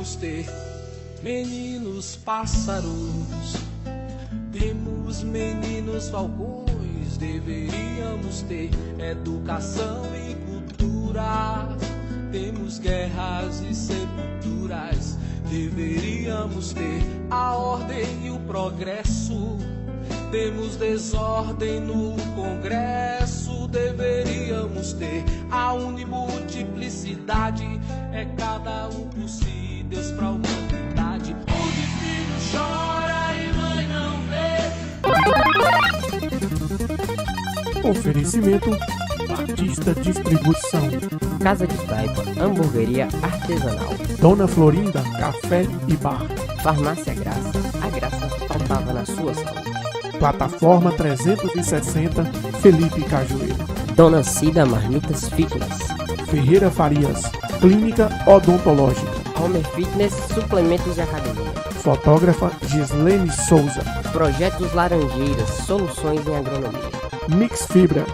deveríamos ter meninos pássaros. Temos meninos falcões, deveríamos ter educação e cultura. Temos guerras e sepulturas, deveríamos ter a ordem e o progresso. Temos desordem no Congresso, deveríamos ter a unimultiplicidade. É cada um por si, Deus pra humanidade. Onde filho chora e mãe não vê. Oferecimento Batista Distribuição, Casa de Taipa, hamburgueria artesanal, Dona Florinda, café e bar, Farmácia Graça, a graça faltava na sua saúde. Plataforma 360, Felipe Cajueiro, Dona Cida Marmitas Fitness, Ferreira Farias, Clínica Odontológica, Homer Fitness, suplementos de academia, fotógrafa Gislene Souza, Projetos Laranjeiras, soluções em agronomia, Mix Fibra,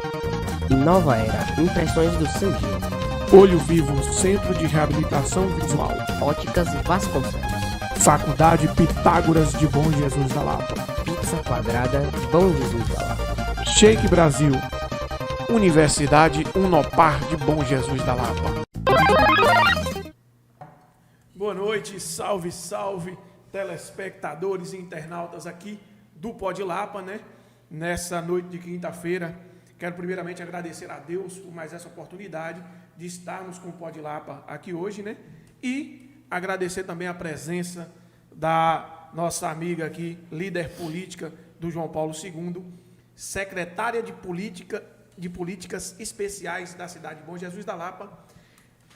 Nova Era, impressões do seu jeito, Olho Vivo, Centro de Reabilitação Visual, Óticas Vasconcelos, Faculdade Pitágoras de Bom Jesus da Lapa, Pizza Quadrada, Bom Jesus da Lapa, Shake Brasil, Universidade Unopar de Bom Jesus da Lapa. Boa noite, salve, salve, telespectadores e internautas aqui do Pod Lapa, né? Nessa noite de quinta-feira, quero primeiramente agradecer a Deus por mais essa oportunidade de estarmos com o Pod Lapa aqui hoje, né? E agradecer também a presença da nossa amiga aqui, líder política do João Paulo II, secretária de Políticas Especiais da cidade de Bom Jesus da Lapa,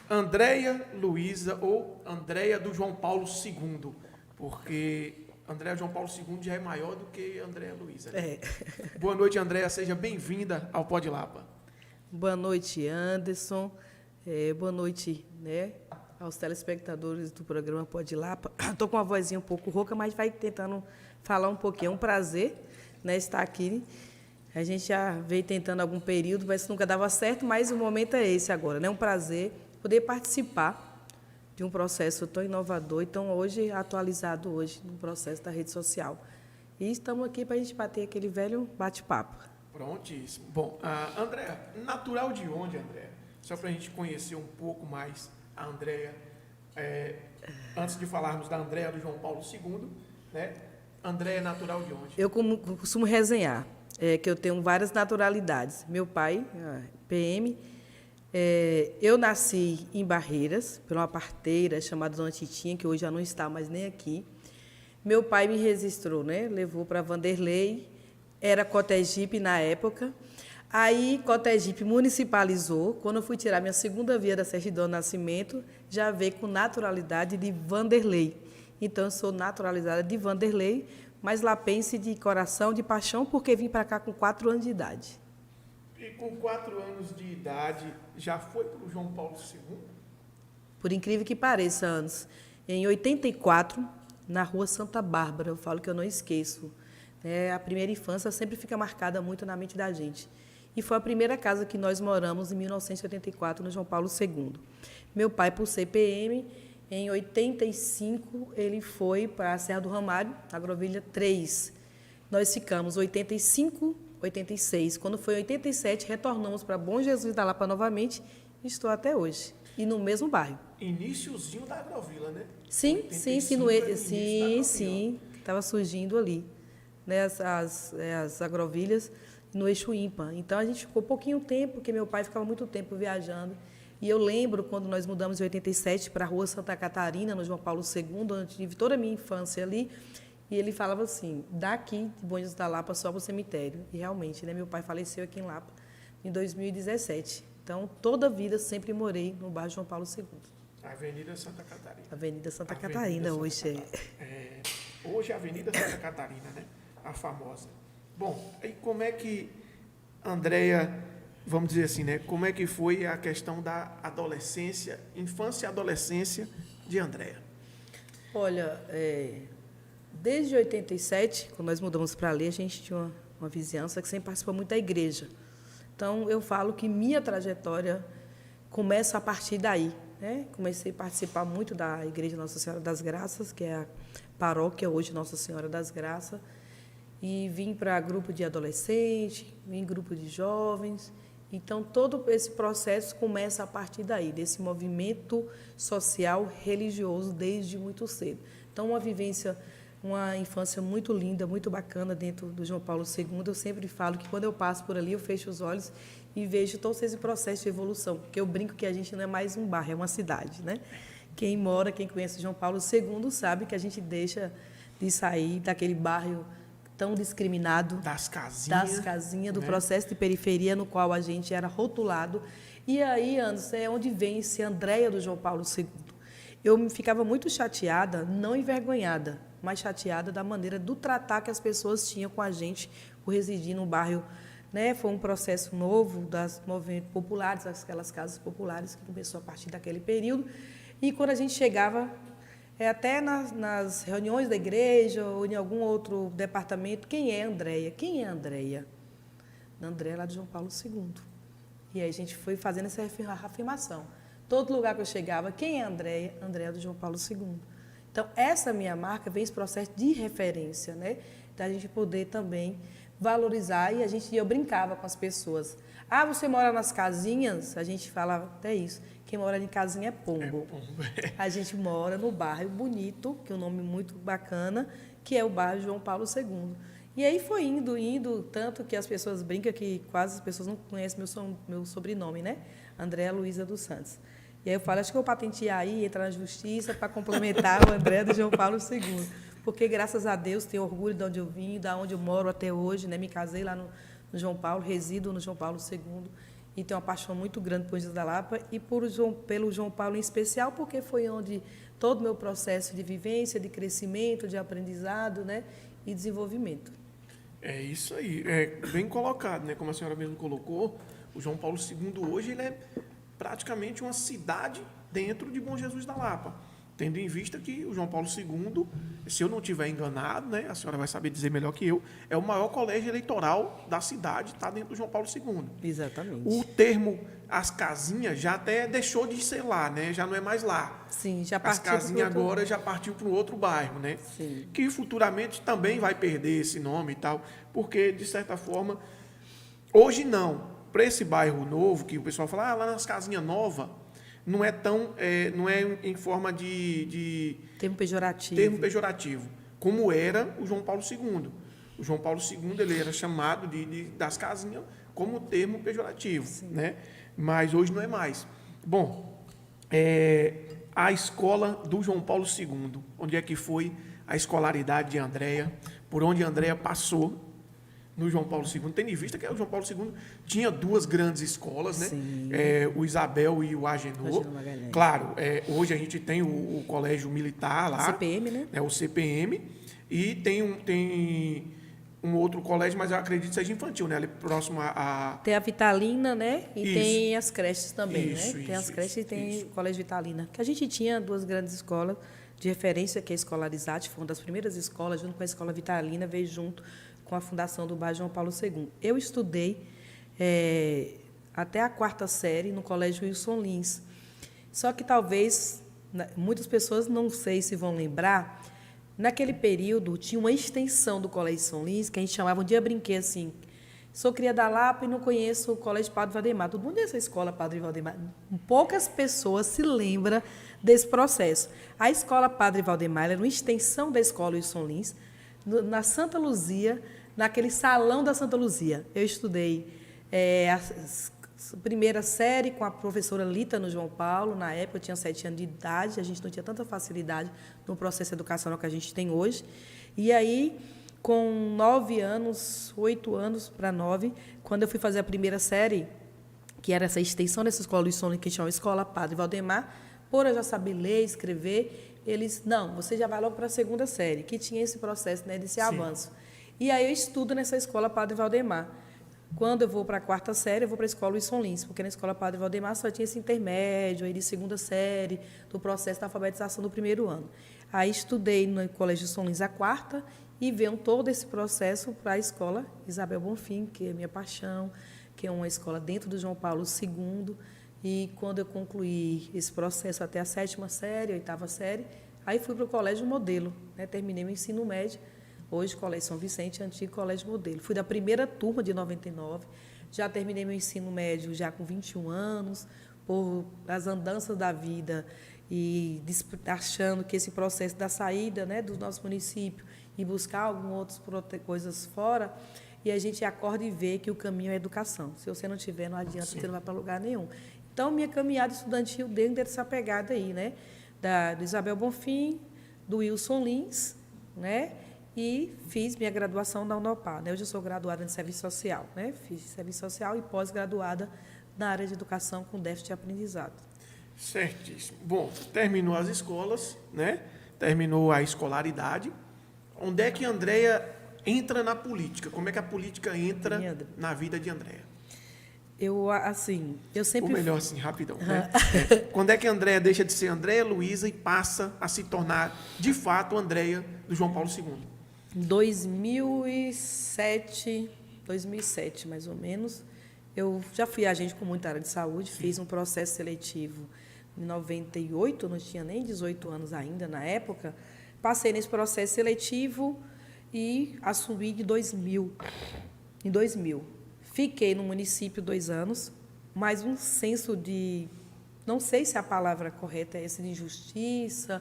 Andréia Luiza, ou Andréia do João Paulo II, porque Andréia João Paulo II já é maior do que Andréia Luiza. Né? Boa noite, Andréia, seja bem-vinda ao Pod Lapa. Boa noite, Anderson. Boa noite, né, aos telespectadores do programa Pod Lapa. Estou com uma vozinha um pouco rouca, mas vai tentando falar um pouquinho. É um prazer, né, estar aqui. A gente já veio tentando algum período, mas nunca dava certo, mas o momento é esse agora. É, né? Um prazer poder participar de um processo tão inovador e tão hoje atualizado hoje no processo da rede social. E estamos aqui para a gente bater aquele velho bate-papo. Prontíssimo. Bom, Andréia, natural de onde, Andréia? Só para a gente conhecer um pouco mais a Andréia, antes de falarmos da Andréia do João Paulo II, né? Andréia é natural de onde? Eu costumo resenhar, que eu tenho várias naturalidades. Meu pai, PM, eu nasci em Barreiras, por uma parteira chamada Dona Titinha, que hoje já não está mais nem aqui. Meu pai me registrou, né? Levou para Vanderlei, era Cotegipe na época. Aí, Cotegipe municipalizou. Quando eu fui tirar minha segunda via da certidão de nascimento, já veio com naturalidade de Vanderlei. Então, eu sou naturalizada de Vanderlei, mas lapense de coração, de paixão, porque vim para cá com 4 anos de idade. E com 4 anos de idade, já foi para o João Paulo II? Por incrível que pareça, anos. Em 84, na Rua Santa Bárbara, eu falo que eu não esqueço. A primeira infância sempre fica marcada muito na mente da gente. E foi a primeira casa que nós moramos em 1984, no João Paulo II. Meu pai, por ser PM, em 85, ele foi para a Serra do Ramalho, Agrovilha 3. Nós ficamos 85, 86. Quando foi em 87, retornamos para Bom Jesus da Lapa novamente e estou até hoje. E no mesmo bairro. Iniciozinho da Agrovila, né? Sim, sim, sim. Estava surgindo ali, né, as agrovilhas no eixo ímpar. Então, a gente ficou pouquinho tempo, porque meu pai ficava muito tempo viajando. E eu lembro quando nós mudamos em 87 para a Rua Santa Catarina, no João Paulo II, onde tive toda a minha infância ali. E ele falava assim, daqui de Bom Jesus da Lapa só para o cemitério. E realmente, né, meu pai faleceu aqui em Lapa em 2017. Então, toda a vida sempre morei no bairro João Paulo II. Avenida Santa Catarina. Avenida Santa Catarina, hoje hoje é a Avenida Santa Catarina, né? A famosa. Bom, e como é que, Andréia, vamos dizer assim, né? Como é que foi a questão da adolescência, infância e adolescência de Andréia? Olha, desde 87, quando nós mudamos para ali, a gente tinha uma vizinhança que sempre participou muito da igreja. Então, eu falo que minha trajetória começa a partir daí, né? Comecei a participar muito da Igreja Nossa Senhora das Graças, que é a paróquia hoje Nossa Senhora das Graças, e vim para grupo de adolescente, vim grupo de jovens. Então, todo esse processo começa a partir daí, desse movimento social religioso desde muito cedo. Então, uma infância muito linda, muito bacana dentro do João Paulo II. Eu sempre falo que quando eu passo por ali, eu fecho os olhos e vejo todo esse processo de evolução, porque eu brinco que a gente não é mais um bairro, é uma cidade, né? Quem conhece João Paulo II sabe que a gente deixa de sair daquele bairro tão discriminado, das casinhas, do né? processo de periferia no qual a gente era rotulado. E aí, Anderson, é onde vem esse Andréia do João Paulo II. Eu ficava muito chateada, não envergonhada, mas chateada da maneira do tratar que as pessoas tinham com a gente por residir no bairro, né? Foi um processo novo das movimentos populares, aquelas casas populares que começou a partir daquele período. E quando a gente chegava, até nas reuniões da igreja ou em algum outro departamento, quem é Andréia? Quem é Andréia? Andréia lá de João Paulo II. E aí a gente foi fazendo essa afirmação. Todo lugar que eu chegava, quem é Andréia? Andréia do João Paulo II. Então, essa minha marca vem esse processo de referência, né? Da gente poder também valorizar, e eu brincava com as pessoas. Ah, você mora nas casinhas? A gente falava até isso. Quem mora em casinha é pombo. A gente mora no bairro bonito, que é um nome muito bacana, que é o bairro João Paulo II. E aí foi indo, tanto que as pessoas brincam que quase as pessoas não conhecem meu sobrenome, né? Andréa Luísa dos Santos. E aí eu falo, acho que eu vou patentear aí, entrar na justiça para complementar o Andréa do João Paulo II. Porque, graças a Deus, tenho orgulho de onde eu vim, de onde eu moro até hoje, né? Me casei lá no João Paulo, resido no João Paulo II. E tenho uma paixão muito grande por Jesus da Lapa e pelo João Paulo em especial, porque foi onde todo o meu processo de vivência, de crescimento, de aprendizado, né, e desenvolvimento. É isso aí, é bem colocado, né? Como a senhora mesmo colocou, o João Paulo II hoje ele é praticamente uma cidade dentro de Bom Jesus da Lapa. Tendo em vista que o João Paulo II, se eu não estiver enganado, né, a senhora vai saber dizer melhor que eu, é o maior colégio eleitoral da cidade, está dentro do João Paulo II. Exatamente. O termo as casinhas já até deixou de ser lá, né? Já não é mais lá. Sim, já partiu. As casinhas agora já partiu para um outro bairro, né? Sim. Que futuramente também vai perder esse nome e tal, porque, de certa forma, hoje não. Para esse bairro novo, que o pessoal fala, lá nas casinhas novas, não é tão, não é em forma de termo pejorativo, como era o João Paulo II. O João Paulo II ele era chamado das casinhas como termo pejorativo, né? Mas hoje não é mais. Bom, a escola do João Paulo II, onde é que foi a escolaridade de Andréia, por onde Andréia passou no João Paulo II, tendo em vista que o João Paulo II tinha duas grandes escolas, né? O Isabel e o Agenor. Claro, hoje a gente tem o colégio militar lá. O CPM, né? O CPM. E tem um outro colégio, mas eu acredito que seja infantil, né? Ali próximo a... Tem a Vitalina, né? E isso. Tem as creches também, isso, né? Tem as creches e tem isso. o Colégio Vitalina. Que a gente tinha duas grandes escolas de referência, que é a Escolarizate, foi uma das primeiras escolas, junto com a Escola Vitalina, veio junto com a fundação do bairro João Paulo II. Eu estudei até a 4ª série no Colégio Wilson Lins. Só que talvez, muitas pessoas não sei se vão lembrar, naquele período tinha uma extensão do Colégio São Lins, que a gente chamava, um dia eu brinquei assim, sou cria da Lapa e não conheço o Colégio Padre Valdemar. Todo mundo dessa escola Padre Valdemar. Poucas pessoas se lembram desse processo. A escola Padre Valdemar era uma extensão da escola Wilson Lins, na Santa Luzia, naquele salão da Santa Luzia. Eu estudei a primeira série com a professora Lita no João Paulo. Na época eu tinha 7 anos de idade, a gente não tinha tanta facilidade no processo educacional que a gente tem hoje. E aí, com 9 anos, 8 anos para 9, quando eu fui fazer a primeira série, que era essa extensão dessa escola Wilson Lins, que chama Escola Padre Valdemar, por eu já saber ler, escrever, eles, não, você já vai logo para a 2ª série, que tinha esse processo, né, desse avanço. E aí eu estudo nessa escola Padre Valdemar. Quando eu vou para a 4ª série, eu vou para a escola Wilson Lins, porque na escola Padre Valdemar só tinha esse intermédio aí de 2ª série, do processo da alfabetização do 1º ano. Aí estudei no Colégio Wilson Lins a 4ª e veio todo esse processo para a escola Isabel Bonfim, que é minha paixão, que é uma escola dentro do João Paulo II. E quando eu concluí esse processo até a 7ª série, 8ª série, aí fui para o Colégio Modelo, né? Terminei o ensino médio, hoje Colégio São Vicente, antigo Colégio Modelo. Fui da primeira turma de 99, já terminei meu ensino médio já com 21 anos, por as andanças da vida e achando que esse processo da saída, né, do nosso município e buscar algumas outras coisas fora, e a gente acorda e vê que o caminho é a educação. Se você não tiver, não adianta, você não vai para lugar nenhum. Então, minha caminhada estudantil dentro dessa pegada aí, né, do Isabel Bonfim, do Wilson Lins, né, e fiz minha graduação na Unopar, né? Hoje eu sou graduada em serviço social, né? Fiz serviço social e pós-graduada na área de educação com déficit de aprendizado. Certíssimo. Bom, terminou as escolas, né? Terminou a escolaridade. Onde é que a Andréia entra na política? Como é que a política entra na vida de Andréia? Eu sempre... Ou melhor, assim, rapidão. Né? Quando é que a Andréia deixa de ser Andréia Luiza e passa a se tornar, de fato, Andréia do João Paulo II? Em 2007, mais ou menos, eu já fui agente comunitária de saúde, fiz um processo seletivo em 98, não tinha nem 18 anos ainda na época, passei nesse processo seletivo e assumi em 2000. Fiquei no município 2 anos, mas um senso de, não sei se a palavra correta é essa, de injustiça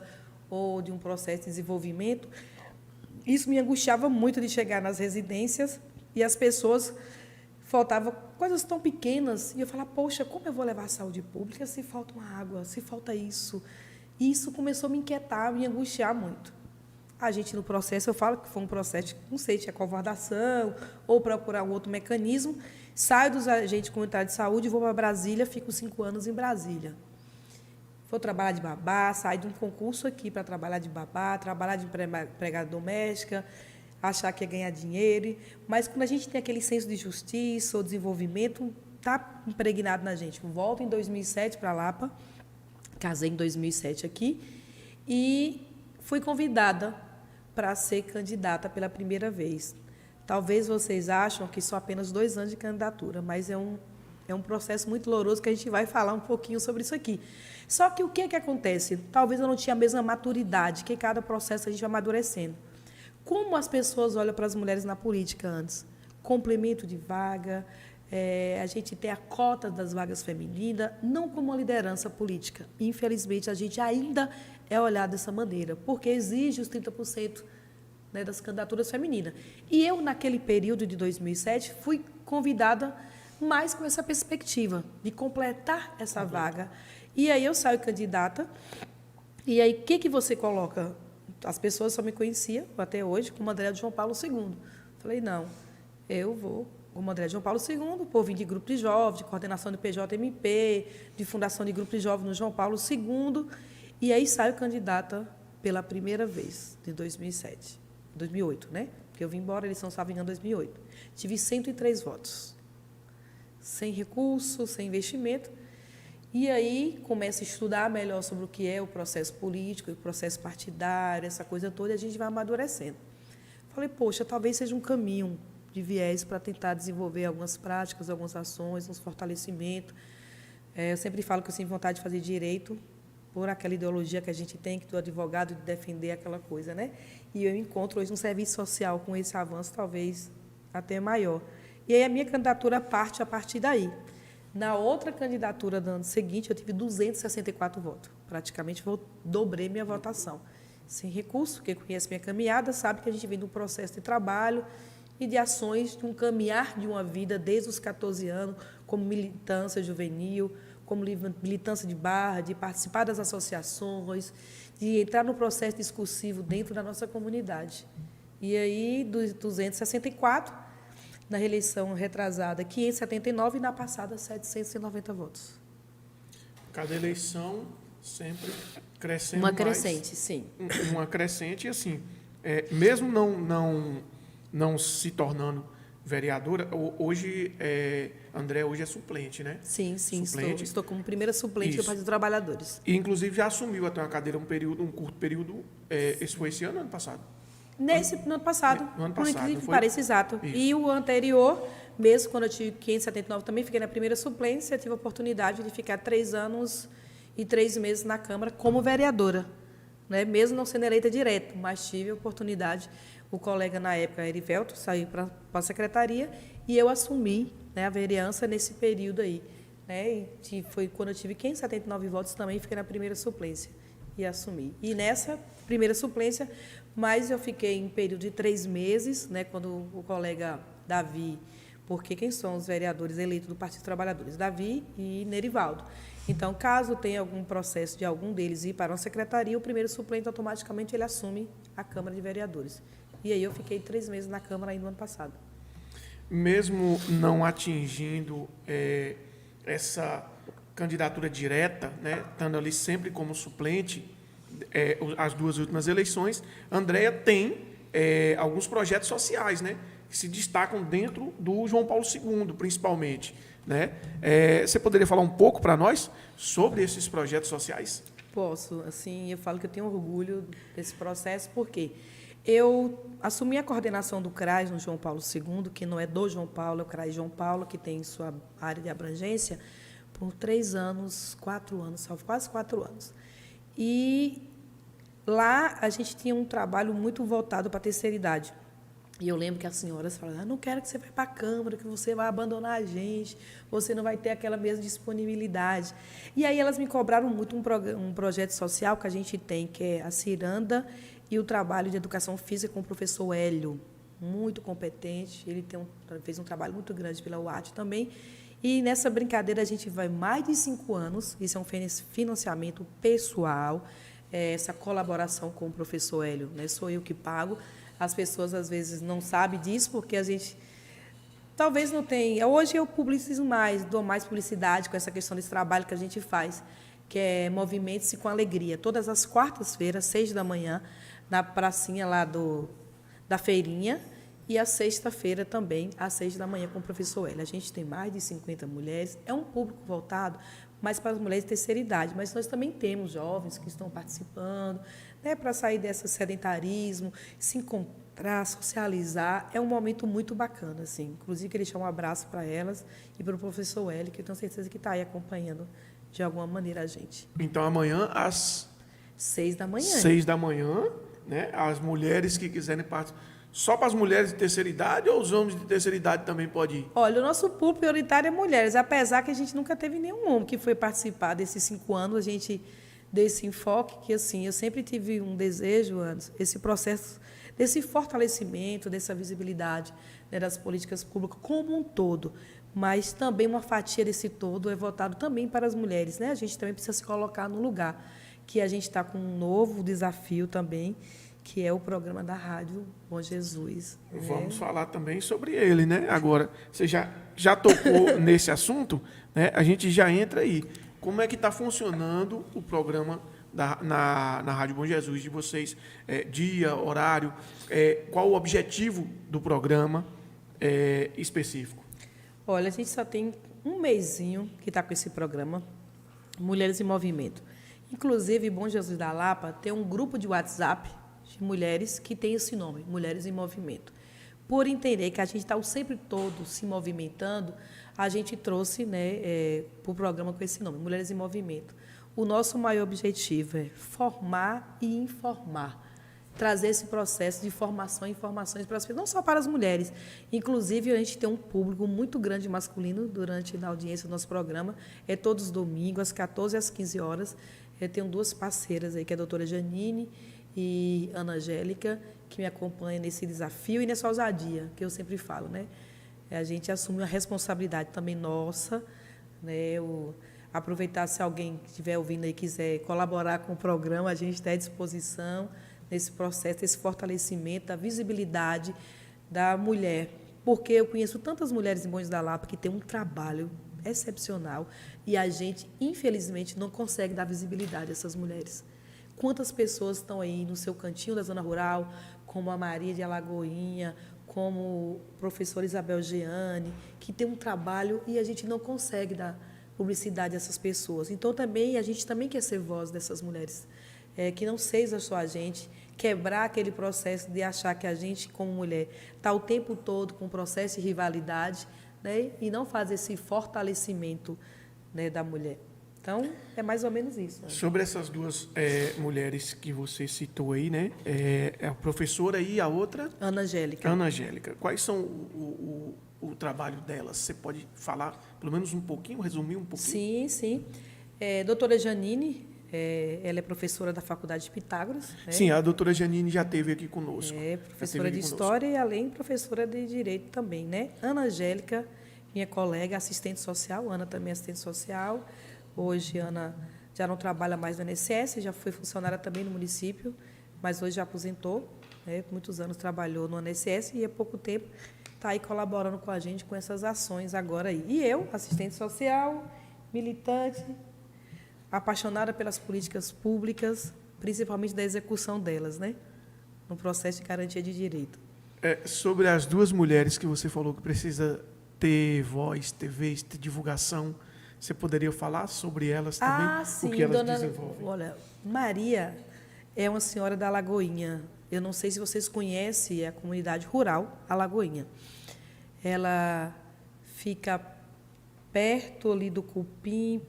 ou de um processo de desenvolvimento. Isso me angustiava muito de chegar nas residências e as pessoas faltavam coisas tão pequenas. E eu falava, poxa, como eu vou levar a saúde pública se falta uma água, se falta isso? E isso começou a me inquietar, me angustiar muito. A gente, no processo, eu falo que foi um processo, não sei se é covardação ou procurar um outro mecanismo, saio dos agentes comunitários de saúde, vou para Brasília, fico 5 anos em Brasília. Vou trabalhar de babá, sair de um concurso aqui para trabalhar de babá, trabalhar de empregada doméstica, achar que é ganhar dinheiro. Mas quando a gente tem aquele senso de justiça ou desenvolvimento, está impregnado na gente. Volto em 2007 para Lapa, casei em 2007 aqui e fui convidada para ser candidata pela primeira vez. Talvez vocês acham que são apenas 2 anos de candidatura, mas é um processo muito doloroso que a gente vai falar um pouquinho sobre isso aqui. Só que o que acontece? Talvez eu não tinha a mesma maturidade, que cada processo a gente vai amadurecendo. Como as pessoas olham para as mulheres na política antes? Complemento de vaga, a gente tem a cota das vagas femininas, não como uma liderança política. Infelizmente, a gente ainda é olhado dessa maneira, porque exige os 30%, né, das candidaturas femininas. E eu, naquele período de 2007, fui convidada mais com essa perspectiva de completar essa vaga. E aí eu saio candidata, e aí o que você coloca? As pessoas só me conheciam, até hoje, como Andréia de João Paulo II. Falei, não, eu vou como Andréia de João Paulo II, por vir de grupo de jovens, de coordenação do PJMP, de fundação de grupo de jovens no João Paulo II, e aí saio candidata pela primeira vez, em 2008, né? Porque eu vim embora, a eleição estava em 2008. Tive 103 votos. Sem recurso, sem investimento. E aí começo a estudar melhor sobre o que é o processo político, o processo partidário, essa coisa toda, e a gente vai amadurecendo. Falei, poxa, talvez seja um caminho de viés para tentar desenvolver algumas práticas, algumas ações, uns fortalecimentos. Eu sempre falo que eu sinto vontade de fazer direito por aquela ideologia que a gente tem, que do advogado de defender aquela coisa, né? E eu encontro hoje um serviço social com esse avanço, talvez até maior. E aí a minha candidatura parte a partir daí. Na outra candidatura do ano seguinte, eu tive 264 votos. Praticamente dobrei minha votação. Sem recurso, quem conhece minha caminhada sabe que a gente vem de um processo de trabalho e de ações, de um caminhar de uma vida desde os 14 anos, como militância juvenil, como militância de barra, de participar das associações, de entrar no processo discursivo dentro da nossa comunidade. E aí, dos 264, na reeleição retrasada, 579 e na passada, 790 votos. Cada eleição sempre crescendo uma mais. Crescente, sim. Uma crescente, e assim, mesmo não se tornando vereadora, hoje, André hoje é suplente, né? Sim, suplente. Estou como primeira suplente do Partido dos Trabalhadores. E, inclusive, já assumiu até uma cadeira um curto período, esse foi esse ano ou ano passado? No ano passado, No ano por passado, incrível que pareça, exato. Isso. E o anterior mesmo quando eu tive 579, também fiquei na primeira suplência, tive a oportunidade de ficar 3 anos e 3 meses na Câmara como vereadora, né? Mesmo não sendo eleita direto, mas tive a oportunidade. O colega, na época, Erivelto, saiu para a secretaria e eu assumi, né, a vereança nesse período aí. Né? E foi quando eu tive 579 votos, também fiquei na primeira suplência e assumi. E nessa primeira suplência, mas eu fiquei em período de 3 meses, né, quando o colega Davi, porque quem são os vereadores eleitos do Partido dos Trabalhadores? Davi e Nerivaldo. Então, caso tenha algum processo de algum deles ir para uma secretaria, o primeiro suplente automaticamente ele assume a Câmara de Vereadores. E aí eu fiquei 3 meses na Câmara ainda no ano passado. Mesmo não atingindo essa candidatura direta, né, estando ali sempre como suplente, as 2 últimas eleições, Andréia tem alguns projetos sociais, né, que se destacam dentro do João Paulo II, principalmente. Né? Você poderia falar um pouco para nós sobre esses projetos sociais? Posso. Assim, eu falo que eu tenho orgulho desse processo, porque eu assumi a coordenação do CRAS no João Paulo II, que não é do João Paulo, é o CRAS João Paulo, que tem sua área de abrangência, por 3 anos, 4 anos, quase 4 anos. E lá a gente tinha um trabalho muito voltado para a terceira idade. E eu lembro que as senhoras falavam, não quero que você vá para a Câmara, que você vai abandonar a gente, você não vai ter aquela mesma disponibilidade. E aí elas me cobraram muito um projeto social que a gente tem, que é a Ciranda e o trabalho de educação física com o professor Hélio, muito competente, ele fez um trabalho muito grande pela UAT também. E nessa brincadeira a gente vai mais de 5 anos, isso é um financiamento pessoal, essa colaboração com o professor Hélio, né? Sou eu que pago. As pessoas, às vezes, não sabem disso, porque a gente talvez não tenha. Hoje eu publicizo mais, dou mais publicidade com essa questão desse trabalho que a gente faz, que é Movimente-se com Alegria. Todas as quartas-feiras, 6 da manhã, na pracinha lá da feirinha, e a sexta-feira também, às 6 da manhã, com o professor Hélio. A gente tem mais de 50 mulheres, é um público voltado mais para as mulheres de terceira idade, mas nós também temos jovens que estão participando, né, para sair desse sedentarismo, se encontrar, socializar. É um momento muito bacana, assim. Inclusive, queria deixar um abraço para elas e para o professor Hélio, que eu tenho certeza que está aí acompanhando, de alguma maneira, a gente. Então, amanhã, às 6 da manhã. 6 da manhã, né, as mulheres que quiserem participar. Só para as mulheres de terceira idade ou os homens de terceira idade também podem ir? Olha, o nosso público prioritário é mulheres, apesar que a gente nunca teve nenhum homem que foi participar desses 5 anos, a gente desse enfoque que, assim, eu sempre tive um desejo, antes, esse processo, desse fortalecimento, dessa visibilidade, né, das políticas públicas como um todo, mas também uma fatia desse todo é voltado também para as mulheres, né? A gente também precisa se colocar no lugar, que a gente está com um novo desafio também, que é o programa da Rádio Bom Jesus. Vamos falar também sobre ele, né? Agora, você já tocou nesse assunto, né? A gente já entra aí. Como é que está funcionando o programa na Rádio Bom Jesus de vocês? Dia, horário, qual o objetivo do programa específico? Olha, a gente só tem um mesinho que está com esse programa, Mulheres em Movimento. Inclusive, Bom Jesus da Lapa tem um grupo de WhatsApp de mulheres que tem esse nome, Mulheres em Movimento. Por entender que a gente está sempre todo se movimentando, a gente trouxe, né, para o programa com esse nome, Mulheres em Movimento. O nosso maior objetivo é formar e informar, trazer esse processo de formação e informações para as pessoas, não só para as mulheres. Inclusive, a gente tem um público muito grande masculino durante a audiência do nosso programa, todos os domingos, às 14 às 15 horas. Eu tenho 2 parceiras aí, que é a doutora Janine e Ana Angélica, que me acompanham nesse desafio e nessa ousadia, que eu sempre falo, né? A gente assume uma responsabilidade também nossa, né? Aproveitar, se alguém que estiver ouvindo aí quiser colaborar com o programa, a gente está à disposição nesse processo, desse fortalecimento, da visibilidade da mulher, porque eu conheço tantas mulheres em Bom Jesus da Lapa que têm um trabalho excepcional e a gente, infelizmente, não consegue dar visibilidade a essas mulheres. Quantas pessoas estão aí no seu cantinho da zona rural, como a Maria de Alagoinha, como o professor Isabel Geane, que tem um trabalho e a gente não consegue dar publicidade a essas pessoas. Então, também a gente também quer ser voz dessas mulheres, que não seja só a gente, quebrar aquele processo de achar que a gente, como mulher, está o tempo todo com um processo de rivalidade. né, e não faz esse fortalecimento, né, da mulher. Então, é mais ou menos isso. Né? Sobre essas duas mulheres que você citou aí, né? A professora e a outra? Ana Angélica. Ana Angélica. Quais são o trabalho delas? Você pode falar pelo menos um pouquinho, resumir um pouquinho? Sim, sim. Doutora Janine, ela é professora da Faculdade de Pitágoras. Né? Sim, a doutora Janine já esteve aqui conosco. Professora de História e, além, professora de Direito também. Né? Ana Angélica, minha colega, assistente social. Ana também é assistente social. Hoje, Ana já não trabalha mais no INSS, já foi funcionária também no município, mas hoje já aposentou. Né? Muitos anos trabalhou no INSS e, há pouco tempo, está aí colaborando com a gente com essas ações agora aí. E eu, assistente social, militante, apaixonada pelas políticas públicas, principalmente da execução delas, né? No processo de garantia de direito. Sobre as duas mulheres que você falou que precisa ter voz, ter vez, ter divulgação, você poderia falar sobre elas também? Sim, o que elas desenvolvem? Olha, Maria é uma senhora da Lagoinha. Eu não sei se vocês conhecem a comunidade rural, a Lagoinha. Ela fica perto ali do Cupim,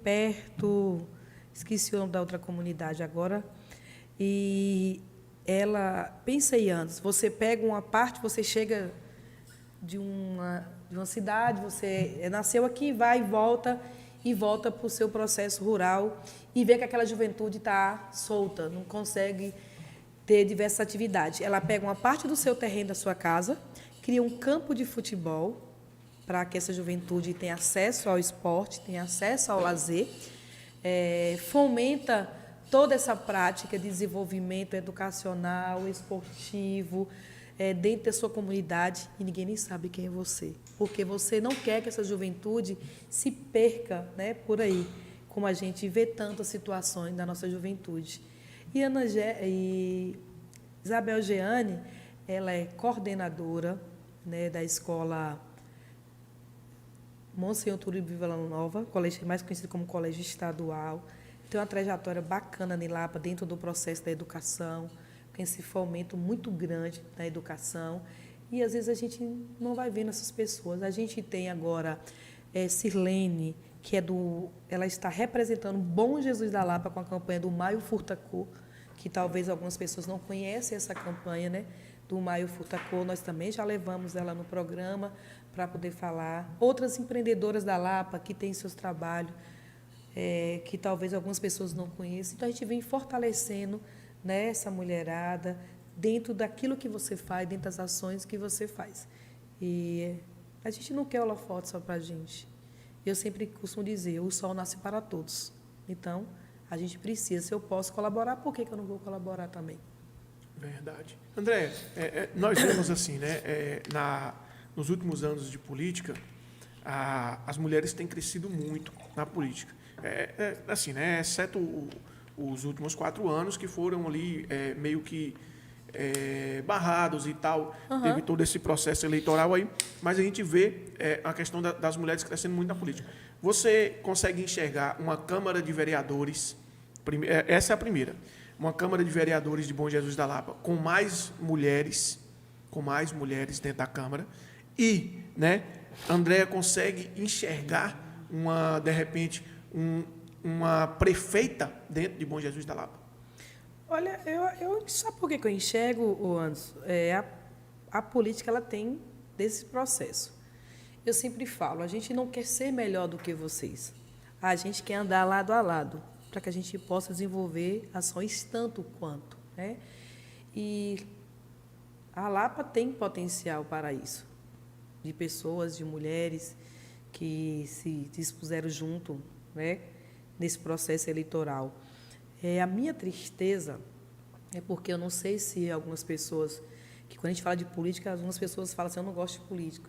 esqueci o nome da outra comunidade agora, e ela, pensei antes, você pega uma parte, você chega de uma cidade, você nasceu aqui, vai e volta para o seu processo rural e vê que aquela juventude está solta, não consegue ter diversas atividades. Ela pega uma parte do seu terreno da sua casa, cria um campo de futebol para que essa juventude tenha acesso ao esporte, tenha acesso ao lazer, fomenta toda essa prática de desenvolvimento educacional, esportivo, dentro da sua comunidade, e ninguém nem sabe quem é você, porque você não quer que essa juventude se perca, né, por aí, como a gente vê tantas situações da nossa juventude. E Isabel Jeane, ela é coordenadora, né, da escola Monsenhor Turíbio Vila Nova, colégio mais conhecido como colégio estadual. Tem uma trajetória bacana na Lapa dentro do processo da educação, com esse fomento muito grande na educação. E, às vezes, a gente não vai vendo essas pessoas. A gente tem agora Sirlene, que ela está representando Bom Jesus da Lapa com a campanha do Maio Furta Cor, que talvez algumas pessoas não conhecem essa campanha, né, do Maio Furta Cor. Nós também já levamos ela no programa para poder falar. Outras empreendedoras da Lapa que têm seus trabalhos, que talvez algumas pessoas não conheçam. Então, a gente vem fortalecendo, né, essa mulherada dentro daquilo que você faz, dentro das ações que você faz. E a gente não quer holofote só para a gente. Eu sempre costumo dizer, o sol nasce para todos. Então, a gente precisa. Se eu posso colaborar, por que eu não vou colaborar também? Verdade. André, nós vemos assim, né, nos últimos anos de política, as mulheres têm crescido muito na política. Assim, né, exceto os últimos 4 anos, que foram ali meio que barrados e tal, teve todo esse processo eleitoral aí, mas a gente vê a questão das mulheres crescendo muito na política. Você consegue enxergar uma Câmara de Vereadores, essa é a primeira, uma Câmara de Vereadores de Bom Jesus da Lapa com mais mulheres dentro da Câmara, e, né, Andréa consegue enxergar de repente, uma prefeita dentro de Bom Jesus da Lapa? Olha, sabe por que eu enxergo, Anderson? A política ela tem desse processo. Eu sempre falo, a gente não quer ser melhor do que vocês. A gente quer andar lado a lado, para que a gente possa desenvolver ações tanto quanto. Né? E a Lapa tem potencial para isso, de pessoas, de mulheres que se dispuseram junto, né, nesse processo eleitoral. A minha tristeza é porque eu não sei se algumas pessoas, que quando a gente fala de política, algumas pessoas falam assim, eu não gosto de político.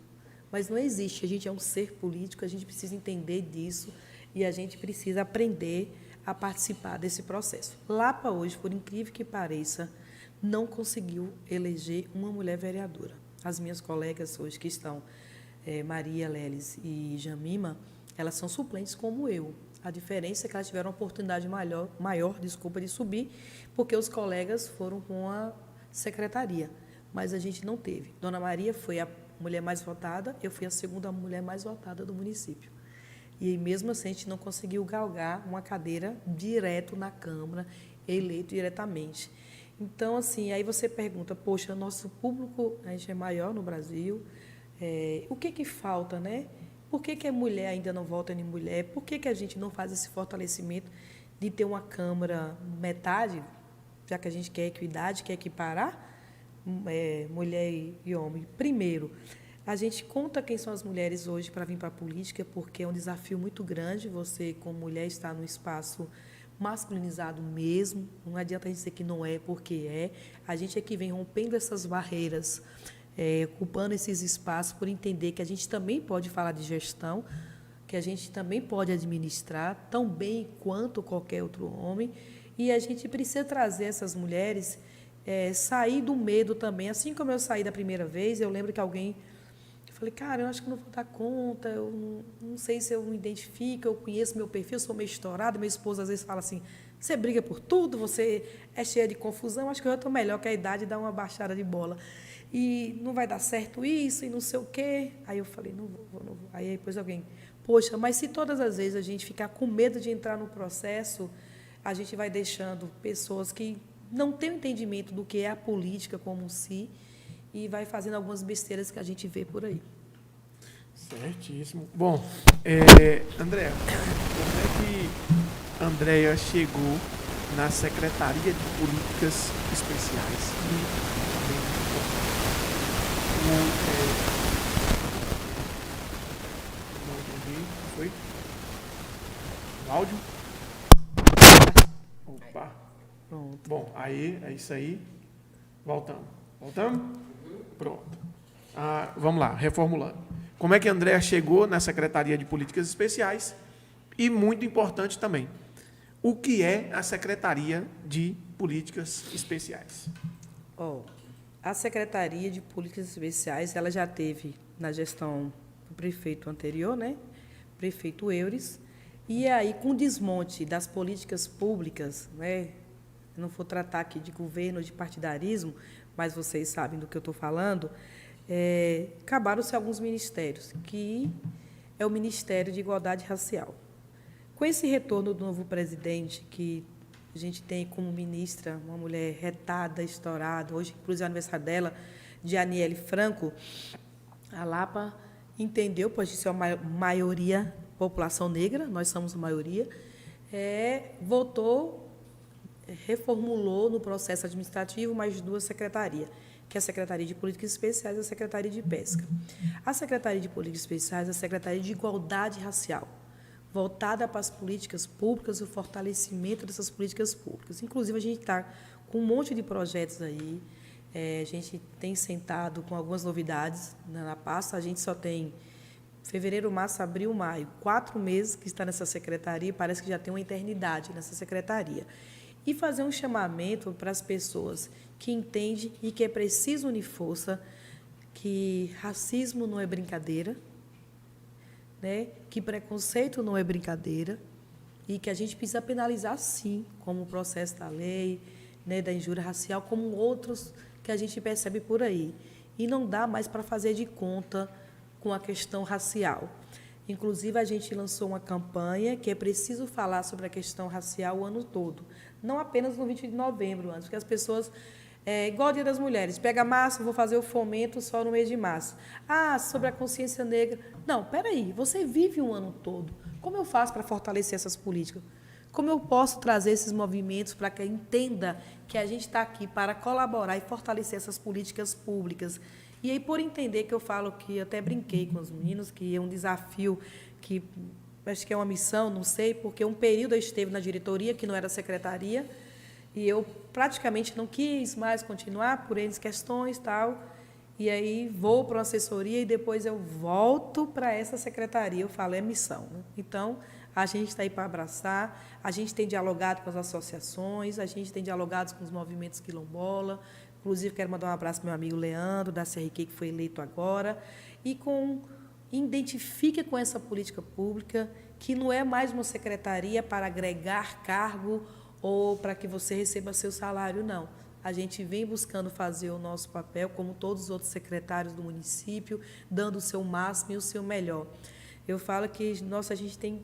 Mas não existe, a gente é um ser político, a gente precisa entender disso e a gente precisa aprender a participar desse processo. Lapa hoje, por incrível que pareça, não conseguiu eleger uma mulher vereadora. As minhas colegas hoje que estão, Maria Leles e Jamima, elas são suplentes como eu. A diferença é que elas tiveram uma oportunidade maior de subir, porque os colegas foram com a secretaria, mas a gente não teve. Dona Maria foi mulher mais votada, eu fui a segunda mulher mais votada do município. E mesmo assim a gente não conseguiu galgar uma cadeira direto na Câmara, eleito diretamente. Então, assim, aí você pergunta, poxa, nosso público, a gente é maior no Brasil, o que falta, né? Por que a mulher ainda não vota em mulher? Por que a gente não faz esse fortalecimento de ter uma Câmara metade, já que a gente quer equidade, quer equiparar mulher e homem? Primeiro, a gente conta quem são as mulheres hoje para vir para a política, porque é um desafio muito grande você, como mulher, estar num espaço masculinizado mesmo. Não adianta a gente dizer que não é, porque é. A gente é que vem rompendo essas barreiras, ocupando esses espaços, por entender que a gente também pode falar de gestão, que a gente também pode administrar tão bem quanto qualquer outro homem. E a gente precisa trazer essas mulheres, sair do medo também. Assim como eu saí da primeira vez, eu lembro que alguém... Eu falei, cara, eu acho que não vou dar conta, eu não sei se eu me identifico, eu conheço meu perfil, sou meio estourada. Meu esposo às vezes fala assim, você briga por tudo, você é cheia de confusão, acho que eu já estou melhor, que a idade dá uma baixada de bola. E não vai dar certo isso, e não sei o quê. Aí eu falei, não vou. Aí depois alguém, poxa, mas se todas as vezes a gente ficar com medo de entrar no processo, a gente vai deixando pessoas que não têm o entendimento do que é a política como si, e vai fazendo algumas besteiras que a gente vê por aí. Certíssimo. Bom, Andréa, como é que Andréa chegou na Secretaria de Políticas Especiais? Não entendi. Foi? O áudio? Opa. Pronto. Bom, aí, é isso aí. Voltamos? Pronto. Vamos lá, reformulando. Como é que a Andréa chegou na Secretaria de Políticas Especiais? E, muito importante também, o que é a Secretaria de Políticas Especiais? A Secretaria de Políticas Especiais, ela já teve na gestão do prefeito anterior, né? Prefeito Eures, e aí, com o desmonte das políticas públicas, né? Eu não vou tratar aqui de governo, de partidarismo, mas vocês sabem do que eu estou falando, acabaram-se alguns ministérios, que é o Ministério de Igualdade Racial. Com esse retorno do novo presidente, que a gente tem como ministra uma mulher retada, estourada, hoje, inclusive, é o aniversário dela, de Aniele Franco, a Lapa entendeu, pois isso é uma maioria, população negra, nós somos a maioria, votou, reformulou no processo administrativo mais duas secretarias, que é a Secretaria de Políticas Especiais e a Secretaria de Pesca. A Secretaria de Políticas Especiais é a Secretaria de Igualdade Racial, voltada para as políticas públicas e o fortalecimento dessas políticas públicas. Inclusive, a gente está com um monte de projetos aí, a gente tem sentado com algumas novidades na pasta, a gente só tem fevereiro, março, abril, maio, 4 meses que está nessa secretaria, parece que já tem uma eternidade nessa secretaria. E fazer um chamamento para as pessoas que entendem e que é preciso unir força, que racismo não é brincadeira, né? Que preconceito não é brincadeira, e que a gente precisa penalizar, sim, como o processo da lei, né, da injúria racial, como outros que a gente percebe por aí. E não dá mais para fazer de conta com a questão racial. Inclusive, a gente lançou uma campanha que é preciso falar sobre a questão racial o ano todo, não apenas no 20 de novembro, antes, porque as pessoas, igual o Dia das Mulheres, pega março, vou fazer o fomento só no mês de março. Sobre a consciência negra. Não, peraí, você vive um ano todo. Como eu faço para fortalecer essas políticas? Como eu posso trazer esses movimentos para que entenda que a gente está aqui para colaborar e fortalecer essas políticas públicas? E aí, por entender que eu falo que, até brinquei com os meninos, que é um desafio, que acho que é uma missão, não sei, porque um período eu esteve na diretoria, que não era secretaria, e eu praticamente não quis mais continuar por N questões e tal, e aí vou para uma assessoria e depois eu volto para essa secretaria. Eu falo, é missão, né? Então, a gente está aí para abraçar, a gente tem dialogado com as associações, a gente tem dialogado com os movimentos quilombola. Inclusive, quero mandar um abraço ao meu amigo Leandro, da CRQ, que foi eleito agora, e identifique com essa política pública, que não é mais uma secretaria para agregar cargo ou para que você receba seu salário, não. A gente vem buscando fazer o nosso papel, como todos os outros secretários do município, dando o seu máximo e o seu melhor. Eu falo que, nossa, a gente tem...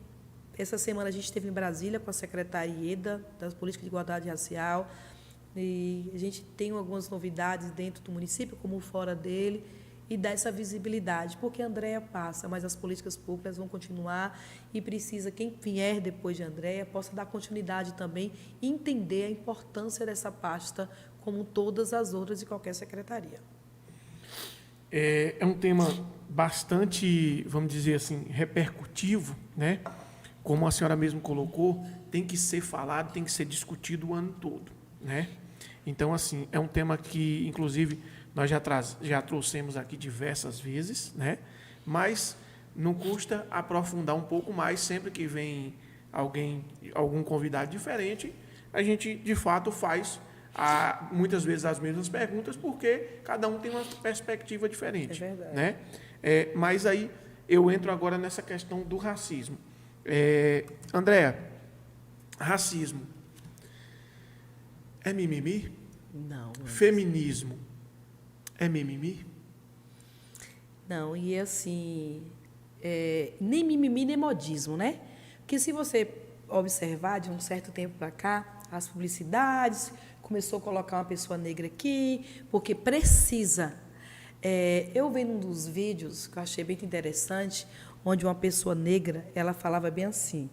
Essa semana a gente esteve em Brasília com a secretária Ieda, das Políticas de Igualdade Racial, e a gente tem algumas novidades dentro do município, como fora dele, e dá essa visibilidade, porque a Andréia passa, mas as políticas públicas vão continuar e precisa, quem vier depois de Andréia, possa dar continuidade também e entender a importância dessa pasta, como todas as outras de qualquer secretaria. É um tema bastante, vamos dizer assim, repercutivo, né? Como a senhora mesmo colocou, tem que ser falado, tem que ser discutido o ano todo, né? Então, assim, é um tema que, inclusive, nós já trouxemos aqui diversas vezes, né? Mas não custa aprofundar um pouco mais sempre que vem algum convidado diferente, a gente, de fato, faz muitas vezes as mesmas perguntas, porque cada um tem uma perspectiva diferente. É verdade. Né? Mas aí eu entro agora nessa questão do racismo. Andréa, racismo é mimimi? Não. Feminismo é mimimi? Não, e assim, nem mimimi, nem modismo, né? Porque se você observar de um certo tempo para cá, as publicidades, começou a colocar uma pessoa negra aqui, porque precisa. Eu vendo um dos vídeos que eu achei bem interessante, onde uma pessoa negra, ela falava bem assim: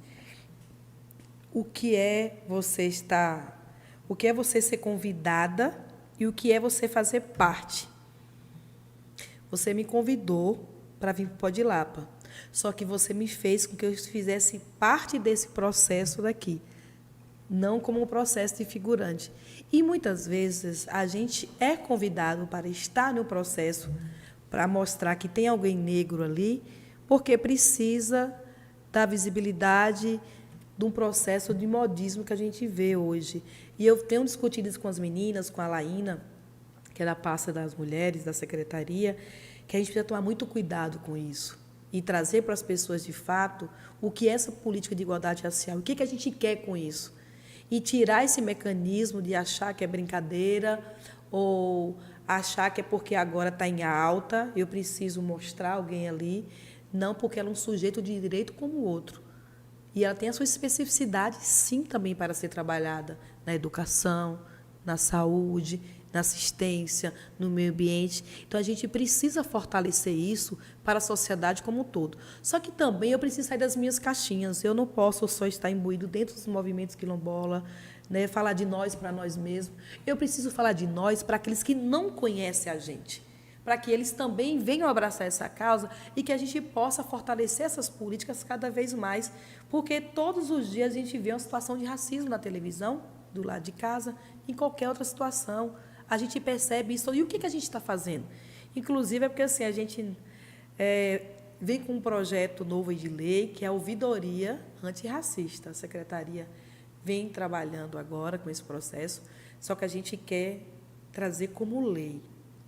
o que é você ser convidada e o que é você fazer parte. Você me convidou para vir para o Pode Lapa, só que você me fez com que eu fizesse parte desse processo daqui, não como um processo de figurante. E muitas vezes a gente é convidado para estar no processo, para mostrar que tem alguém negro ali, porque precisa da visibilidade de um processo de modismo que a gente vê hoje. E eu tenho discutido isso com as meninas, com a Laína, que é da pasta das mulheres, da secretaria, que a gente precisa tomar muito cuidado com isso e trazer para as pessoas, de fato, o que é essa política de igualdade racial, o que a gente quer com isso. E tirar esse mecanismo de achar que é brincadeira ou achar que é porque agora está em alta, eu preciso mostrar alguém ali, não porque ela é um sujeito de direito como o outro. E ela tem a sua especificidade, sim, também para ser trabalhada na educação, na saúde, na assistência, no meio ambiente. Então, a gente precisa fortalecer isso para a sociedade como um todo. Só que também eu preciso sair das minhas caixinhas. Eu não posso só estar imbuído dentro dos movimentos quilombola, né, falar de nós para nós mesmos. Eu preciso falar de nós para aqueles que não conhecem a gente, para que eles também venham abraçar essa causa e que a gente possa fortalecer essas políticas cada vez mais, porque todos os dias a gente vê uma situação de racismo na televisão, do lado de casa, em qualquer outra situação. A gente percebe isso. E o que a gente está fazendo? Inclusive, é porque assim, a gente vem com um projeto novo de lei, que é a ouvidoria antirracista. A secretaria vem trabalhando agora com esse processo, só que a gente quer trazer como lei,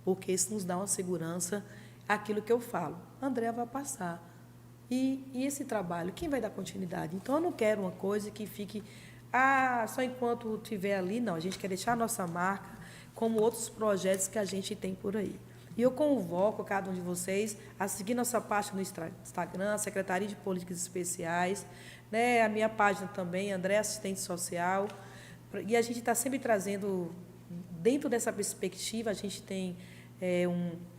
porque isso nos dá uma segurança, aquilo que eu falo. Andréa vai passar. E esse trabalho, quem vai dar continuidade? Então, eu não quero uma coisa que fique só enquanto estiver ali. Não, a gente quer deixar a nossa marca, como outros projetos que a gente tem por aí. E eu convoco cada um de vocês a seguir nossa página no Instagram, Secretaria de Políticas Especiais, né, a minha página também, André Assistente Social. E a gente está sempre trazendo, dentro dessa perspectiva, a gente tem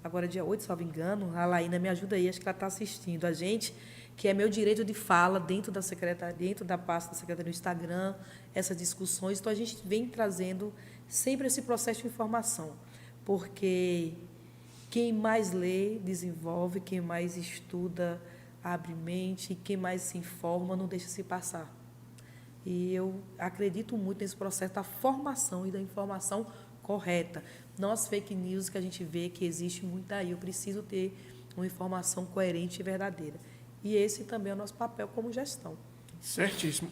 agora dia 8, salvo engano, a Laína me ajuda aí, acho que ela está assistindo a gente, que é meu direito de fala dentro da secretaria, dentro da pasta da secretaria no Instagram, essas discussões. Então, a gente vem trazendo sempre esse processo de informação, porque quem mais lê, desenvolve, quem mais estuda, abre mente, quem mais se informa, não deixa se passar. E eu acredito muito nesse processo da formação e da informação correta. Não as fake news que a gente vê que existe muito aí. Eu preciso ter uma informação coerente e verdadeira. E esse também é o nosso papel como gestão. Certíssimo.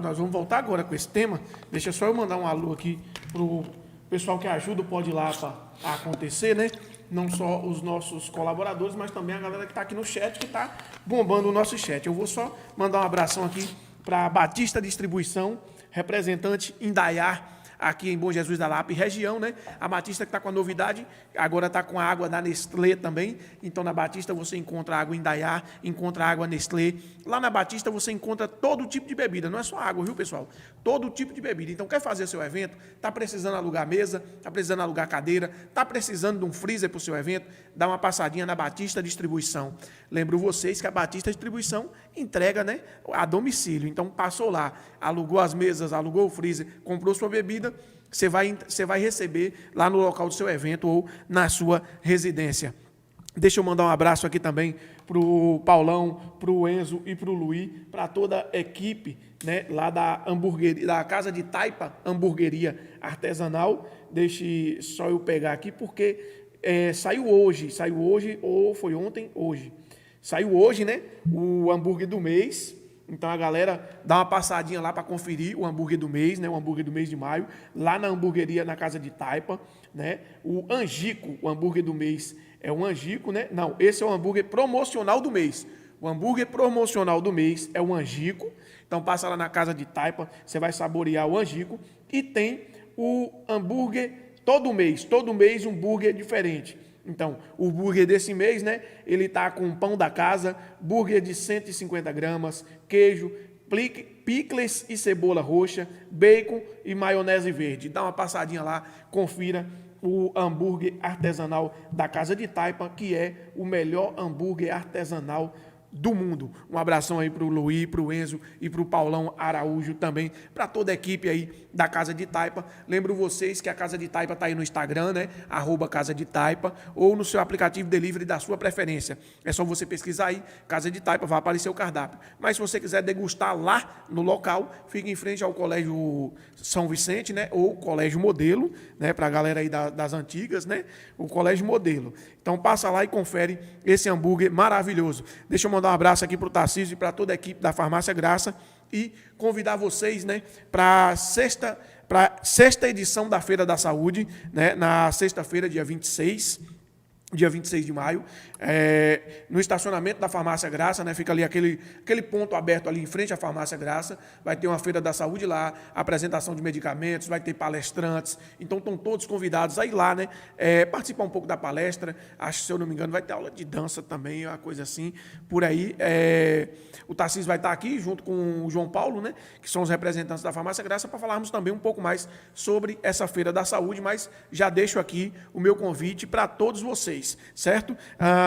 Nós vamos voltar agora com esse tema. Deixa só eu mandar um alô aqui para o pessoal que ajuda o Pode Lapa a acontecer, né? Não só os nossos colaboradores, mas também a galera que está aqui no chat, que está bombando o nosso chat. Eu vou só mandar um abração aqui para a Batista Distribuição, representante Indaiá, aqui em Bom Jesus da Lapa e região, né? A Batista que está com a novidade, agora está com a água da Nestlé também. Então, na Batista você encontra água Indaiá, encontra água Nestlé. Lá na Batista você encontra todo tipo de bebida, não é só água, viu, pessoal? Todo tipo de bebida. Então, quer fazer seu evento? Está precisando alugar mesa? Está precisando alugar cadeira? Está precisando de um freezer para o seu evento? Dá uma passadinha na Batista Distribuição. Lembro vocês que a Batista Distribuição entrega, né, a domicílio. Então, passou lá, alugou as mesas, alugou o freezer, comprou sua bebida, você vai receber lá no local do seu evento ou na sua residência. Deixa eu mandar um abraço aqui também para o Paulão, para o Enzo e para o Luiz, para toda a equipe, né, lá da hamburgueria, da Casa de Taipa Hamburgueria Artesanal. Deixe só eu pegar aqui, porque saiu hoje, ou foi ontem, hoje. Saiu hoje, né, o hambúrguer do mês. Então a galera dá uma passadinha lá para conferir o hambúrguer do mês, né, o hambúrguer do mês de maio, lá na hamburgueria, na Casa de Taipa, né? O Angico, o hambúrguer do mês é o Angico, né? Não, esse é o hambúrguer promocional do mês. O hambúrguer promocional do mês é o Angico. Então passa lá na Casa de Taipa, você vai saborear o Angico. E tem o hambúrguer todo mês um hambúrguer diferente. Então, o burger desse mês, né, ele tá com pão da casa, burger de 150 gramas, queijo, picles e cebola roxa, bacon e maionese verde. Dá uma passadinha lá, confira o hambúrguer artesanal da Casa de Taipa, que é o melhor hambúrguer artesanal do mundo. Um abração aí para o Luiz, para o Enzo e para o Paulão Araújo também, para toda a equipe aí da Casa de Taipa. Lembro vocês que a Casa de Taipa está aí no Instagram, né? @Casa de Taipa, ou no seu aplicativo delivery da sua preferência. É só você pesquisar aí, Casa de Taipa, vai aparecer o cardápio. Mas se você quiser degustar lá no local, fica em frente ao Colégio São Vicente, né? Ou Colégio Modelo, né? Para a galera aí das antigas, né? O Colégio Modelo. Então passa lá e confere esse hambúrguer maravilhoso. Deixa eu mandar um abraço aqui para o Tarcísio e para toda a equipe da Farmácia Graça e convidar vocês, né, para sexta edição da Feira da Saúde, né, na sexta-feira, dia 26 de maio, no estacionamento da Farmácia Graça, né, fica ali aquele ponto aberto ali em frente à Farmácia Graça, vai ter uma Feira da Saúde lá, apresentação de medicamentos, vai ter palestrantes, então estão todos convidados a ir lá, né, participar um pouco da palestra, acho que, se eu não me engano, vai ter aula de dança também, uma coisa assim, por aí. O Tarcísio vai estar aqui, junto com o João Paulo, né, que são os representantes da Farmácia Graça, para falarmos também um pouco mais sobre essa Feira da Saúde, mas já deixo aqui o meu convite para todos vocês, certo?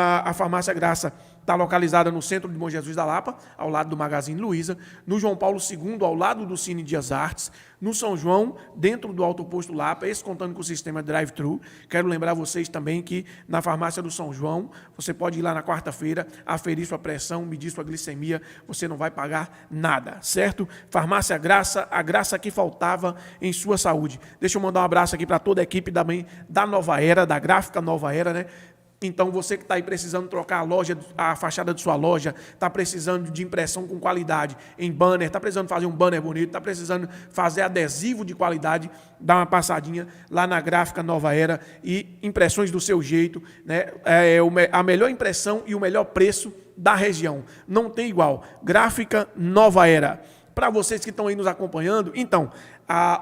A Farmácia Graça está localizada no centro de Bom Jesus da Lapa, ao lado do Magazine Luiza, no João Paulo II, ao lado do Cine Dias Artes, no São João, dentro do Alto Posto Lapa, esse contando com o sistema drive-thru. Quero lembrar vocês também que na farmácia do São João, você pode ir lá na quarta-feira, aferir sua pressão, medir sua glicemia, você não vai pagar nada, certo? Farmácia Graça, a graça que faltava em sua saúde. Deixa eu mandar um abraço aqui para toda a equipe também da Nova Era, da Gráfica Nova Era, né? Então, você que está aí precisando trocar a fachada de sua loja, está precisando de impressão com qualidade em banner, está precisando fazer um banner bonito, está precisando fazer adesivo de qualidade, dá uma passadinha lá na Gráfica Nova Era e impressões do seu jeito, né? A melhor impressão e o melhor preço da região. Não tem igual. Gráfica Nova Era. Para vocês que estão aí nos acompanhando, então,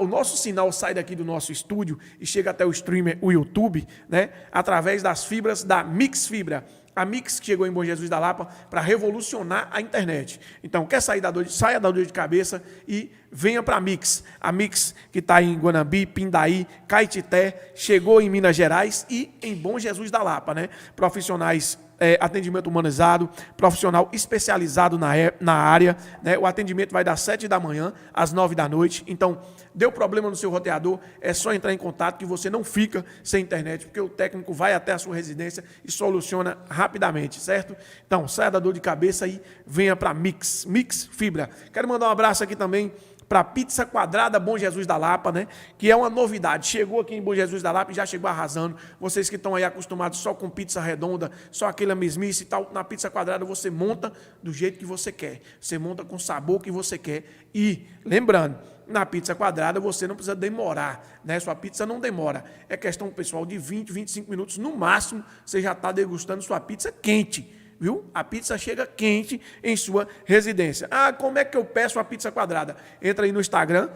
o nosso sinal sai daqui do nosso estúdio e chega até o streamer, o YouTube, né, através das fibras da Mix Fibra. A Mix que chegou em Bom Jesus da Lapa para revolucionar a internet. Então, quer sair saia da dor de cabeça e venha para a Mix. A Mix que está em Guanambi, Pindaí, Caetité, chegou em Minas Gerais e em Bom Jesus da Lapa, né? Profissionais, atendimento humanizado, profissional especializado na área, né? O atendimento vai das 7 da manhã às 9 da noite. Então, deu problema no seu roteador, é só entrar em contato que você não fica sem internet, porque o técnico vai até a sua residência e soluciona rapidamente, certo? Então, saia da dor de cabeça e venha para Mix Fibra. Quero mandar um abraço aqui também para Pizza Quadrada Bom Jesus da Lapa, né? Que é uma novidade. Chegou aqui em Bom Jesus da Lapa e já chegou arrasando. Vocês que estão aí acostumados só com pizza redonda, só aquela mesmice e tal, na Pizza Quadrada você monta do jeito que você quer. Você monta com o sabor que você quer. E, lembrando, na Pizza Quadrada você não precisa demorar, né? Sua pizza não demora. É questão, pessoal, de 20, 25 minutos no máximo, você já está degustando sua pizza quente. viu? A pizza chega quente em sua residência. Ah, como é que eu peço a pizza quadrada? Entra aí no Instagram,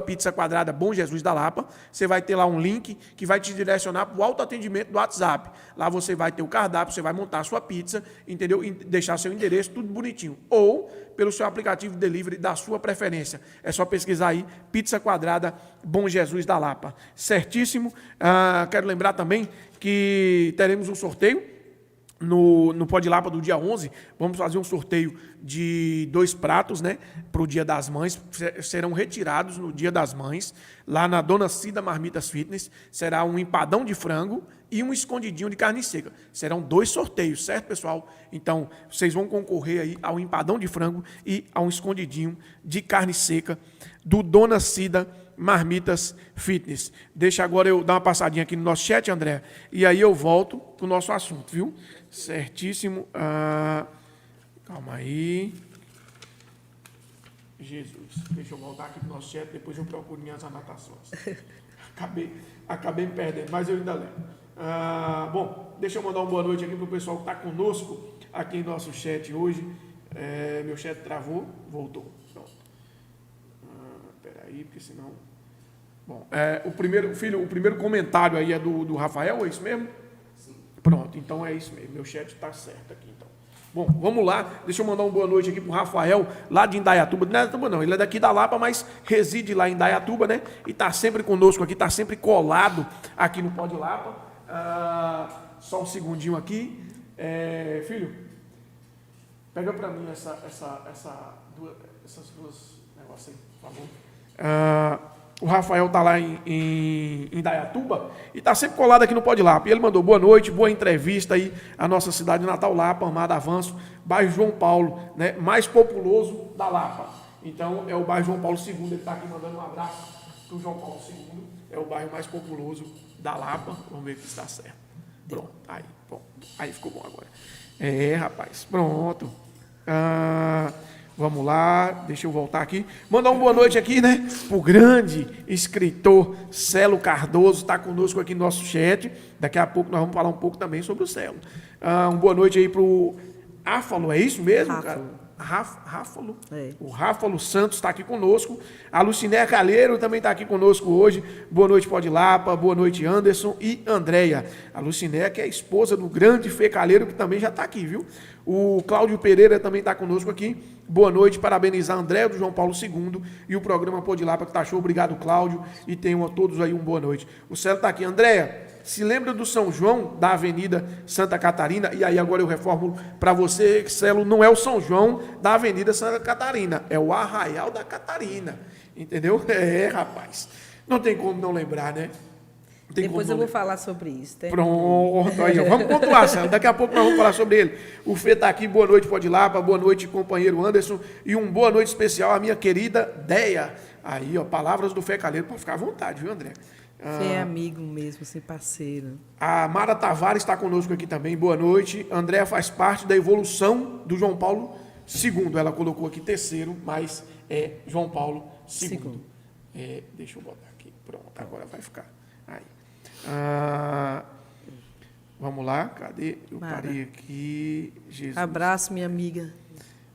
@pizza quadrada Bom Jesus da Lapa. Você vai ter lá um link que vai te direcionar para o autoatendimento do WhatsApp. Lá você vai ter o cardápio, você vai montar a sua pizza, entendeu? E deixar seu endereço, tudo bonitinho. Ou pelo seu aplicativo de delivery da sua preferência. É só pesquisar aí, Pizza Quadrada Bom Jesus da Lapa. Certíssimo. Quero lembrar também que teremos um sorteio no Pode Lapa do dia 11. Vamos fazer um sorteio de 2 pratos, né, para o Dia das Mães. Serão retirados no Dia das Mães, lá na Dona Cida Marmitas Fitness. Será um empadão de frango e um escondidinho de carne seca. Serão 2 sorteios, certo, pessoal? Então, vocês vão concorrer aí ao empadão de frango e a um escondidinho de carne seca do Dona Cida Marmitas Fitness. Deixa agora eu dar uma passadinha aqui no nosso chat, André, e aí eu volto para o nosso assunto, viu? Certíssimo. Calma aí. Jesus. Deixa eu voltar aqui para o nosso chat, depois eu procuro minhas anotações. Acabei me perdendo, mas eu ainda lembro. Bom, deixa eu mandar uma boa noite aqui para o pessoal que está conosco aqui em nosso chat hoje. Meu chat travou, voltou. Pronto. Peraí, porque senão... Bom, o primeiro comentário aí é do Rafael, é isso mesmo? Sim. Pronto, então é isso mesmo, meu chat está certo aqui, então. Bom, vamos lá, deixa eu mandar uma boa noite aqui para o Rafael, lá de Indaiatuba. Não é Indaiatuba não, ele é daqui da Lapa, mas reside lá em Indaiatuba, né? E está sempre conosco aqui, está sempre colado aqui no Pode Lapa. Só um segundinho aqui. Filho, pega para mim essas duas negócios aí, por favor. O Rafael está lá em Indaiatuba e está sempre colado aqui no Pode Lapa. E ele mandou boa noite, boa entrevista aí, a nossa cidade natal, Lapa, Amada Avanço, bairro João Paulo, né, mais populoso da Lapa. Então, é o bairro João Paulo II, ele está aqui mandando um abraço para o João Paulo II, é o bairro mais populoso da Lapa. Vamos ver se está certo. Pronto, aí ficou bom agora. Rapaz, pronto. Vamos lá, deixa eu voltar aqui. Mandar uma boa noite aqui, né, para o grande escritor Celo Cardoso, está conosco aqui no nosso chat. Daqui a pouco nós vamos falar um pouco também sobre o Celo. Uma boa noite aí para o Ráfalo, é isso mesmo, cara? Ráfalo? É. O Ráfalo Santos está aqui conosco. A Lucinéia Calheiro também está aqui conosco hoje. Boa noite, Pode Lapa. Boa noite, Anderson e Andréia. A Lucinéia, que é a esposa do grande Fê Calheiro, que também já está aqui, viu? O Cláudio Pereira também está conosco aqui. Boa noite, parabenizar a Andréia do João Paulo II e o programa Pode Lapa, que está show. Obrigado, Cláudio. E tenham a todos aí uma boa noite. O Celo está aqui. Andréia, se lembra do São João, da Avenida Santa Catarina? E aí agora eu reformulo para você, Celo, não é o São João da Avenida Santa Catarina, é o Arraial da Catarina, entendeu? Rapaz, não tem como não lembrar, né? Depois eu vou falar sobre isso. Tá? Pronto, aí, vamos pontuar, Celo, daqui a pouco nós vamos falar sobre ele. O Fê está aqui, boa noite, Pode Lapa, boa noite, companheiro Anderson, e uma boa noite especial à minha querida Deia. Aí, ó, palavras do Fê Calheiro, pode ficar à vontade, viu, André? Fê é amigo mesmo, sem parceiro. A Mara Tavares está conosco aqui também, boa noite. Andréa faz parte da evolução do João Paulo II. Ela colocou aqui terceiro, mas é João Paulo II. Deixa eu botar aqui, pronto, agora vai ficar. Aí. Vamos lá, cadê? Eu Mara. parei aqui. Jesus. Abraço, minha amiga.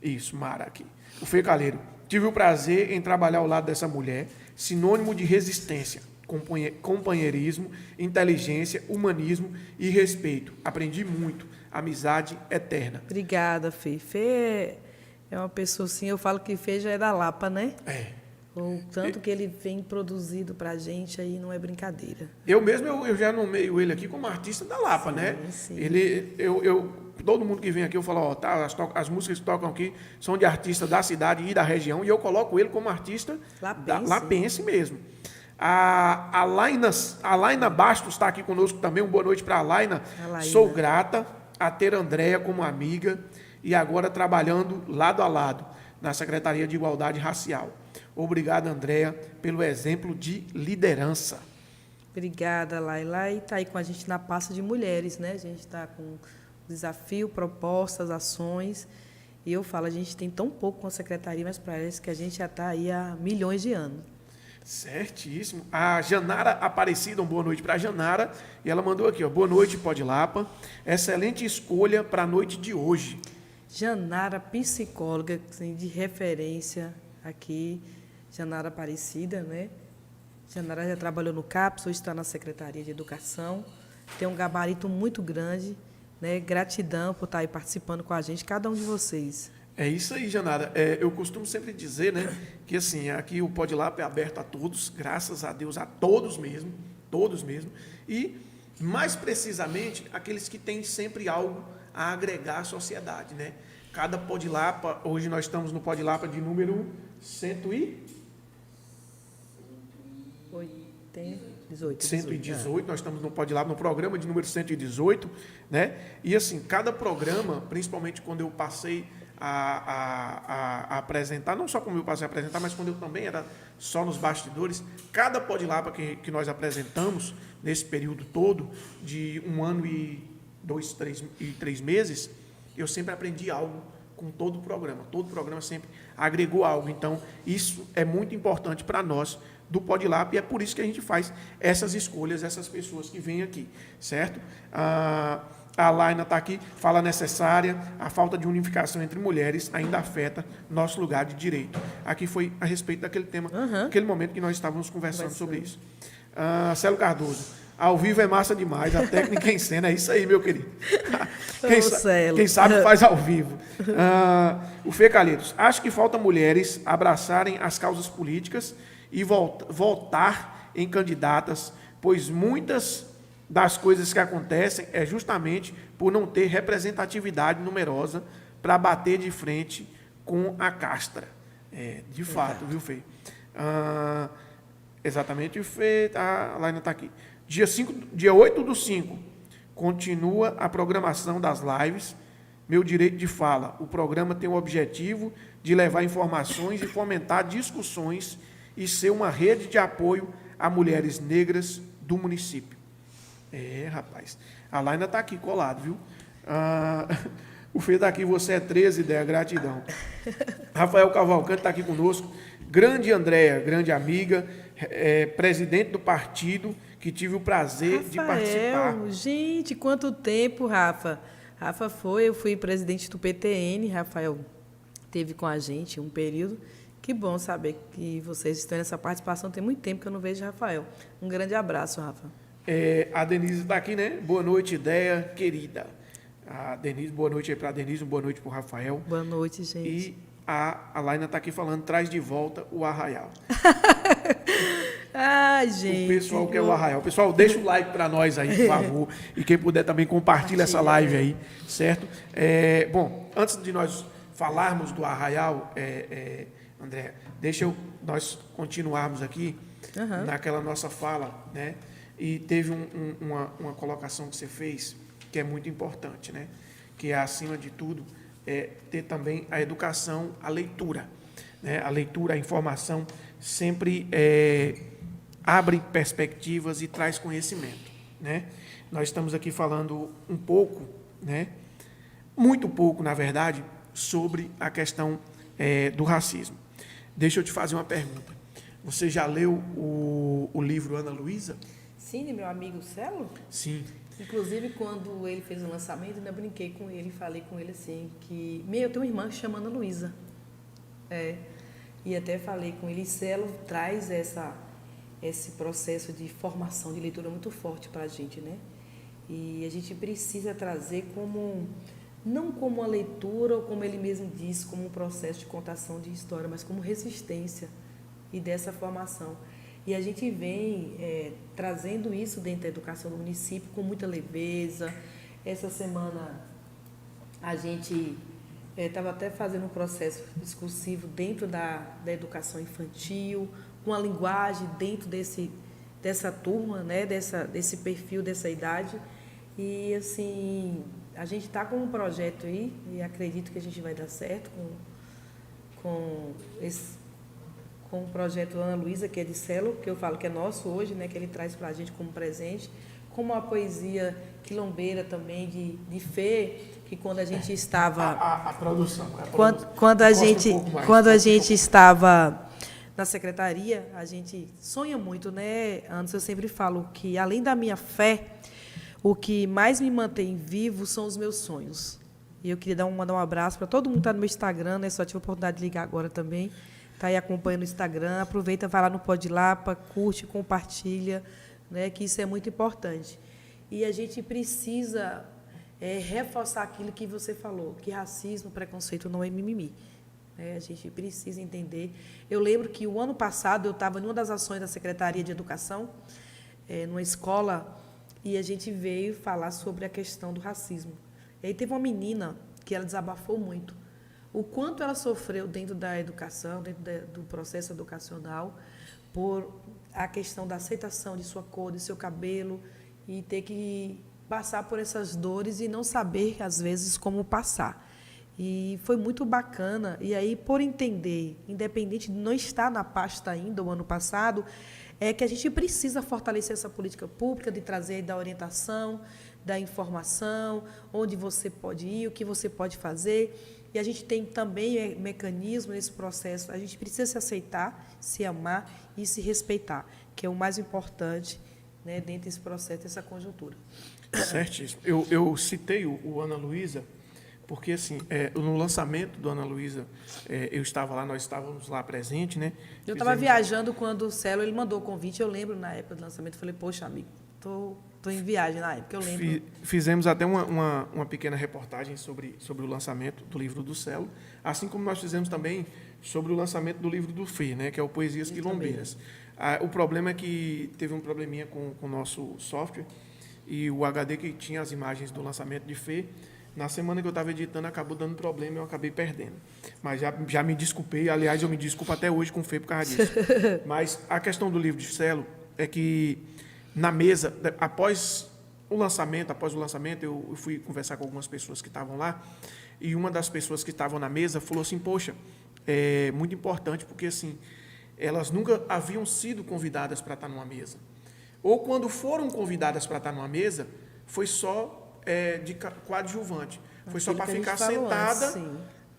Isso, Mara aqui. O Fê Calheiro. Tive o prazer em trabalhar ao lado dessa mulher, sinônimo de resistência, companheirismo, inteligência, humanismo e respeito. Aprendi muito. Amizade eterna. Obrigada, Fê. Fê é uma pessoa assim, eu falo que Fê já é da Lapa, né? O tanto que ele vem produzido pra gente aí não é brincadeira. Eu mesmo, eu já nomeio ele aqui como artista da Lapa, sim, né? Sim. Todo mundo que vem aqui, eu falo, ó, tá, as músicas que tocam aqui são de artistas da cidade e da região, e eu coloco ele como artista lapense mesmo. A Laina Bastos está aqui conosco também, uma boa noite para a Laina. Sou grata a ter a Andréia como amiga e agora trabalhando lado a lado na Secretaria de Igualdade Racial. Obrigado, Andréia, pelo exemplo de liderança. Obrigada, Laila. E está aí com a gente na pasta de mulheres, né? A gente está com desafio, propostas, ações. E eu falo, a gente tem tão pouco com a Secretaria, mas parece que a gente já está aí há milhões de anos. Certíssimo. A Janara Aparecida, uma boa noite para a Janara. E ela mandou aqui, ó, boa noite, Pode Lapa. Excelente escolha para a noite de hoje. Janara, psicóloga assim, de referência aqui, Janara Aparecida, né? Janara já trabalhou no CAPS, hoje está na Secretaria de Educação. Tem um gabarito muito grande, né? Gratidão por estar aí participando com a gente, cada um de vocês. É isso aí, Janara. Eu costumo sempre dizer, né, que assim, aqui o Pode Lapa é aberto a todos, graças a Deus, a todos mesmo, e mais precisamente aqueles que têm sempre algo a agregar à sociedade, né? Cada Pode Lapa, hoje nós estamos no Pode Lapa de número 118, nós estamos no Pode Lapa, no programa de número 118, né? E assim, cada programa, principalmente quando eu passei a apresentar, não só como eu passei a apresentar, mas quando eu também era só nos bastidores, cada Pode Lapa que nós apresentamos nesse período todo, de 1 ano e 3 meses, eu sempre aprendi algo com todo o programa sempre agregou algo, então isso é muito importante para nós do Pode Lapa e é por isso que a gente faz essas escolhas, essas pessoas que vêm aqui, certo? A Laina está aqui, fala necessária, a falta de unificação entre mulheres ainda afeta nosso lugar de direito. Aqui foi a respeito daquele tema, aquele momento que nós estávamos conversando sobre isso. Célio Cardoso, ao vivo é massa demais, a técnica em cena, é isso aí, meu querido. Quem sabe faz ao vivo. O Fê Calheiros, acho que falta mulheres abraçarem as causas políticas e votar em candidatas, pois muitas das coisas que acontecem é justamente por não ter representatividade numerosa para bater de frente com a castra. De fato, viu, Fê? Exatamente, Fê, a Laina está aqui. Dia 8/5, continua a programação das lives, Meu Direito de Fala. O programa tem o objetivo de levar informações e fomentar discussões e ser uma rede de apoio a mulheres negras do município. Rapaz, a Laina está aqui colado, viu? O Fê está aqui, você é 13, ideia, gratidão. Rafael Cavalcante está aqui conosco. Grande Andréia, grande amiga, presidente do partido, que tive o prazer de participar. Gente, quanto tempo, Rafa. Eu fui presidente do PTN, Rafael esteve com a gente um período. Que bom saber que vocês estão nessa participação, tem muito tempo que eu não vejo Rafael. Um grande abraço, Rafa. A Denise está aqui, né? Boa noite, ideia querida. A Denise, boa noite aí para a Denise, boa noite para o Rafael. Boa noite, gente. E a Laina está aqui falando, traz de volta o Arraial. Ai, gente. O pessoal quer o Arraial. Pessoal, deixa o like para nós aí, por favor. E quem puder também compartilha essa live aí, certo? Bom, antes de nós falarmos do Arraial, André, deixa nós continuarmos aqui naquela nossa fala, né? E teve uma colocação que você fez que é muito importante, né? Que é, acima de tudo, ter também a educação, a leitura. Né? A leitura, a informação sempre abre perspectivas e traz conhecimento. Né? Nós estamos aqui falando um pouco, né? Muito pouco, na verdade, sobre a questão do racismo. Deixa eu te fazer uma pergunta. Você já leu o livro Ana Luísa? Sim, meu amigo Celo? Sim. Inclusive, quando ele fez o lançamento, eu brinquei com ele, falei com ele assim, que eu tenho uma irmã que chama Ana Luísa. E até falei com ele, Celo traz esse processo de formação de leitura muito forte para a gente, né? E a gente precisa trazer não como uma leitura, ou como ele mesmo diz, como um processo de contação de história, mas como resistência e dessa formação. E a gente vem trazendo isso dentro da educação do município com muita leveza. Essa semana a gente estava até fazendo um processo discursivo dentro da educação infantil, com a linguagem dentro dessa turma, né, desse perfil, dessa idade. E, assim, a gente está com um projeto aí, e acredito que a gente vai dar certo com o projeto Ana Luísa, que é de Celo, que eu falo que é nosso hoje, né, que ele traz para a gente como presente, como a poesia quilombeira também, de Fê, que quando a gente estava... A produção. Quando a gente estava na secretaria, a gente sonha muito, né? Antes eu sempre falo que, além da minha fé, o que mais me mantém vivo são os meus sonhos. E eu queria mandar um abraço para todo mundo que está no meu Instagram, né? Só tive a oportunidade de ligar agora também. Está aí acompanhando o Instagram. Aproveita, vai lá no Pode Lapa, curte, compartilha, né? Que isso é muito importante. E a gente precisa reforçar aquilo que você falou, que racismo, preconceito não é mimimi. A gente precisa entender. Eu lembro que o ano passado eu estava em uma das ações da Secretaria de Educação, numa escola, e a gente veio falar sobre a questão do racismo. E aí teve uma menina que ela desabafou muito. O quanto ela sofreu dentro da educação, dentro do processo educacional, por a questão da aceitação de sua cor, de seu cabelo, e ter que passar por essas dores e não saber, às vezes, como passar. E foi muito bacana. E aí, por entender, independente de não estar na pasta ainda, o ano passado, é que a gente precisa fortalecer essa política pública de trazer da orientação, da informação, onde você pode ir, o que você pode fazer. E a gente tem também mecanismo nesse processo. A gente precisa se aceitar, se amar e se respeitar, que é o mais importante, né, dentro desse processo, dessa conjuntura. Certíssimo. Eu citei o Ana Luísa, porque, assim, no lançamento do Ana Luísa, eu estava lá, nós estávamos lá presentes, né? Eu estava viajando quando o Celo ele mandou o convite, eu lembro, na época do lançamento, eu falei, poxa, amigo, estou em viagem na época, eu lembro. Fizemos até uma pequena reportagem sobre o lançamento do livro do Celo, assim como nós fizemos também sobre o lançamento do livro do Fê, né, que é o Poesias Quilombeiras. O problema é que teve um probleminha com o nosso software, e o HD que tinha as imagens do lançamento de Fê, na semana que eu estava editando, acabou dando problema e eu acabei perdendo. Mas já me desculpei, aliás, eu me desculpo até hoje com o Fê por causa disso. Mas a questão do livro de Celo é que, na mesa, após o lançamento, eu fui conversar com algumas pessoas que estavam lá, e uma das pessoas que estavam na mesa falou assim, poxa, é muito importante, porque assim, elas nunca haviam sido convidadas para estar numa mesa. Ou quando foram convidadas para estar numa mesa, foi só de coadjuvante. Foi só para ficar sentada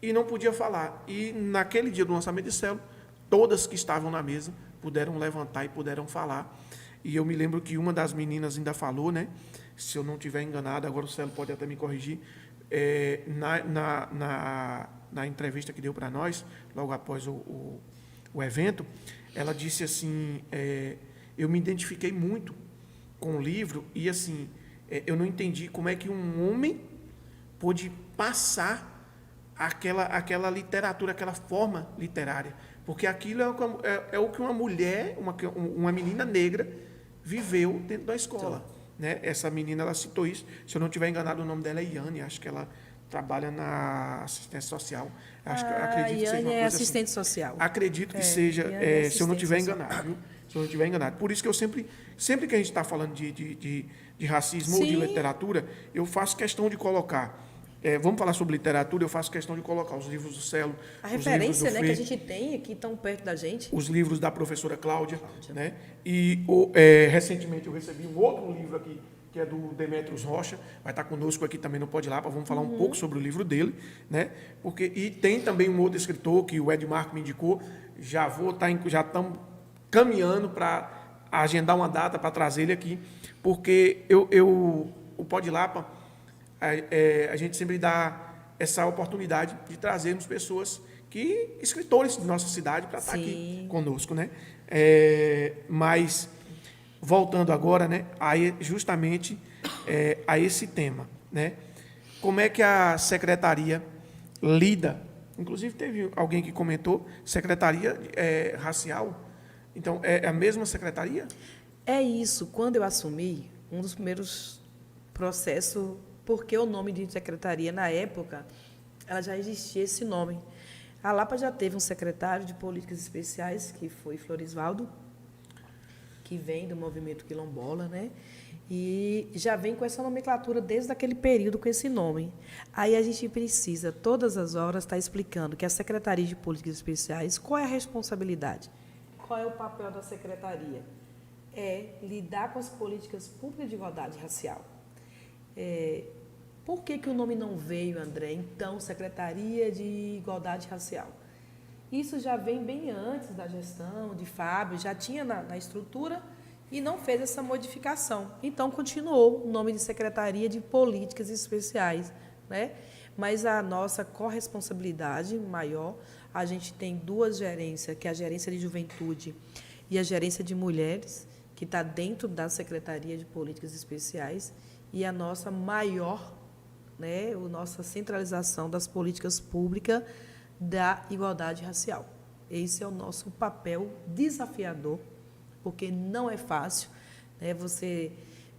e não podia falar. E naquele dia do lançamento de Celo, todas que estavam na mesa puderam levantar e puderam falar. E eu me lembro que uma das meninas ainda falou, né? Se eu não estiver enganado, agora o Celo pode até me corrigir, na entrevista que deu para nós, logo após o evento, ela disse assim, eu me identifiquei muito com o livro e, assim, eu não entendi como é que um homem pôde passar aquela literatura, aquela forma literária, porque aquilo é o que uma mulher, uma menina negra viveu dentro da escola. Né? Essa menina, ela citou isso, se eu não estiver enganado, o nome dela é Iane, acho que ela trabalha na assistência social. Acredito que seja uma coisa assistente social. Acredito que seja, se eu não estiver enganado, viu? Se eu não estiver enganado. Por isso que eu sempre que a gente está falando de racismo, sim, ou de literatura, eu faço questão de colocar. Vamos falar sobre literatura, eu faço questão de colocar os livros do Celo. A referência, né, que a gente tem aqui tão perto da gente. Os livros da professora Cláudia. Né? E recentemente eu recebi um outro livro aqui, que é do Demetrios Rocha, vai estar conosco aqui também no Pode Lapa, vamos falar um pouco sobre o livro dele, né? E tem também um outro escritor que o Ed Marco me indicou, já estamos caminhando para agendar uma data para trazer ele aqui, porque o Pode Lapa, a gente sempre dá essa oportunidade de trazermos pessoas escritores de nossa cidade para estar aqui conosco, né? Mas voltando agora, né, justamente a esse tema, né? Como é que a secretaria lida? Inclusive teve alguém que comentou secretaria racial. Então é a mesma secretaria? É isso. Quando eu assumi, um dos primeiros processos, porque o nome de secretaria na época, ela já existia esse nome. A Lapa já teve um secretário de políticas especiais, que foi Florisvaldo, que vem do movimento quilombola, né? E já vem com essa nomenclatura desde aquele período com esse nome. Aí a gente precisa, todas as horas, estar explicando que a Secretaria de Políticas Especiais, qual é a responsabilidade? Qual é o papel da secretaria? É lidar com as políticas públicas de igualdade racial. Por que o nome não veio, André? Então, Secretaria de Igualdade Racial. Isso já vem bem antes da gestão de Fábio, já tinha na estrutura e não fez essa modificação. Então, continuou o nome de Secretaria de Políticas Especiais, né? Mas a nossa corresponsabilidade maior, a gente tem duas gerências, que é a gerência de juventude e a gerência de mulheres, que está dentro da Secretaria de Políticas Especiais, e a nossa maior, né, a nossa centralização das políticas públicas da igualdade racial. Esse é o nosso papel desafiador, porque não é fácil, né, você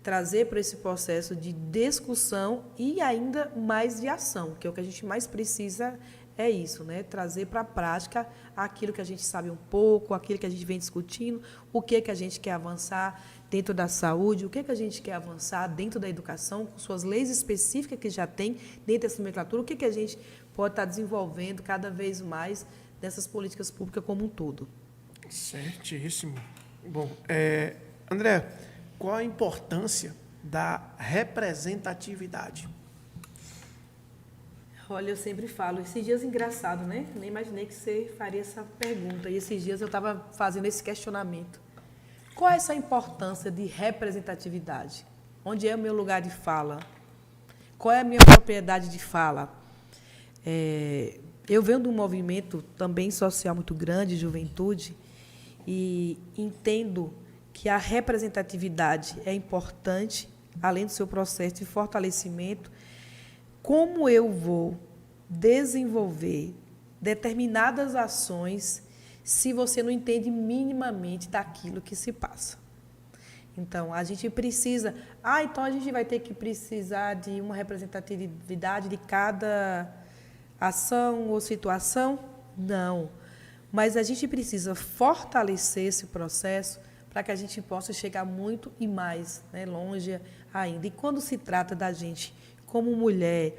trazer para esse processo de discussão e ainda mais de ação, que é o que a gente mais precisa, é isso, né? Trazer para a prática aquilo que a gente sabe um pouco, aquilo que a gente vem discutindo, o que a gente quer avançar dentro da saúde, o que a gente quer avançar dentro da educação, com suas leis específicas que já tem dentro dessa nomenclatura, o que a gente pode estar desenvolvendo cada vez mais dessas políticas públicas como um todo. Certíssimo. Bom, André, qual a importância da representatividade? Olha, eu sempre falo, esses dias engraçado, né? Nem imaginei que você faria essa pergunta. E esses dias eu estava fazendo esse questionamento. Qual é essa importância de representatividade? Onde é o meu lugar de fala? Qual é a minha propriedade de fala? Eu venho de um movimento também social muito grande, juventude, e entendo que a representatividade é importante, além do seu processo de fortalecimento. Como eu vou desenvolver determinadas ações se você não entende minimamente daquilo que se passa? Então, a gente precisa... então a gente vai ter que precisar de uma representatividade de cada ação ou situação? Não. Mas a gente precisa fortalecer esse processo para que a gente possa chegar muito e mais, né, longe ainda. E quando se trata da gente como mulher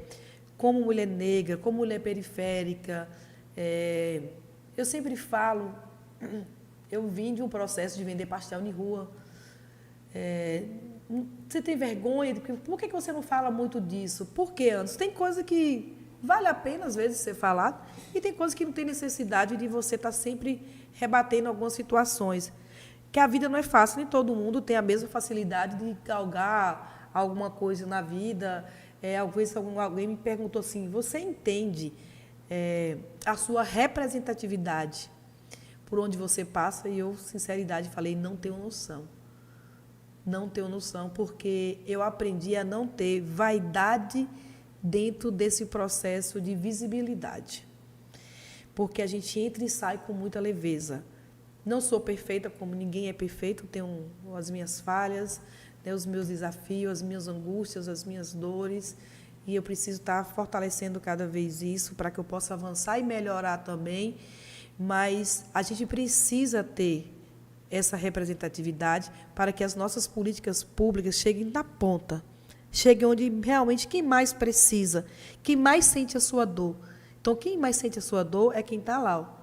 negra, como mulher periférica, eu sempre falo, eu vim de um processo de vender pastel em rua. Você tem vergonha? Por que você não fala muito disso? Por que, Anderson? Tem coisa que vale a pena, às vezes, ser falado, e tem coisa que não tem necessidade de você estar sempre rebatendo algumas situações. Que a vida não é fácil, nem todo mundo tem a mesma facilidade de galgar alguma coisa na vida. Alguém me perguntou assim, você entende a sua representatividade por onde você passa? E eu, sinceridade, falei, não tenho noção. Não tenho noção, porque eu aprendi a não ter vaidade dentro desse processo de visibilidade. Porque a gente entra e sai com muita leveza. Não sou perfeita, como ninguém é perfeito, tenho as minhas falhas, né, os meus desafios, as minhas angústias, as minhas dores, e eu preciso estar fortalecendo cada vez isso para que eu possa avançar e melhorar também, mas a gente precisa ter essa representatividade para que as nossas políticas públicas cheguem na ponta, cheguem onde realmente quem mais precisa, quem mais sente a sua dor. Então, quem mais sente a sua dor é quem está lá, ó.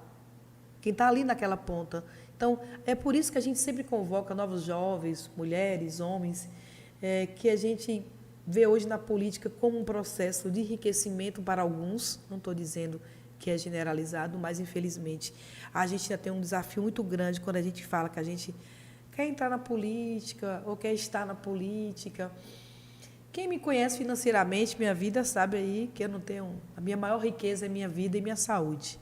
Quem está ali naquela ponta. Então, é por isso que a gente sempre convoca novos jovens, mulheres, homens, que a gente vê hoje na política como um processo de enriquecimento para alguns, não estou dizendo que é generalizado, mas, infelizmente, a gente ainda tem um desafio muito grande quando a gente fala que a gente quer entrar na política ou quer estar na política. Quem me conhece financeiramente, minha vida, sabe aí que eu não tenho... A minha maior riqueza é minha vida e minha saúde.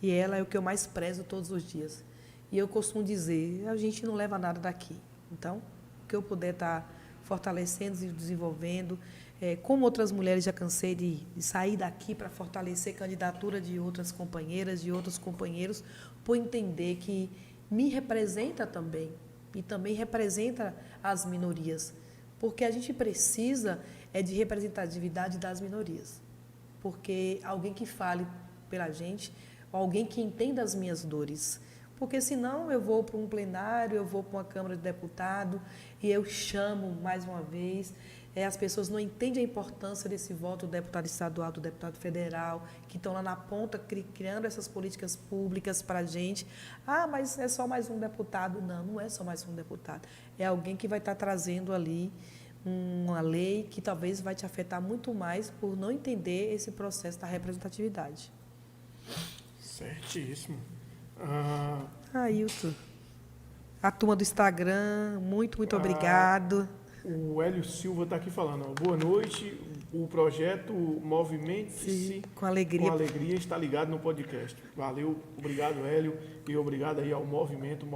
E ela é o que eu mais prezo todos os dias. E eu costumo dizer, a gente não leva nada daqui. Então, o que eu puder estar fortalecendo e desenvolvendo, como outras mulheres já cansei de sair daqui para fortalecer a candidatura de outras companheiras, de outros companheiros, por entender que me representa também, e também representa as minorias. Porque a gente precisa de representatividade das minorias. Porque alguém que fale pela gente, alguém que entenda as minhas dores. Porque senão eu vou para um plenário, eu vou para uma Câmara de Deputado e eu chamo mais uma vez. As pessoas não entendem a importância desse voto do deputado estadual, do deputado federal, que estão lá na ponta criando essas políticas públicas para a gente. Mas é só mais um deputado. Não, não é só mais um deputado. É alguém que vai estar trazendo ali uma lei que talvez vai te afetar muito mais por não entender esse processo da representatividade. Certíssimo. Ailton. A turma do Instagram, muito obrigado. O Hélio Silva está aqui falando. Ó, boa noite. O projeto Movimente-se com alegria. Com alegria está ligado no podcast. Valeu, obrigado, Hélio. E obrigado aí ao movimento.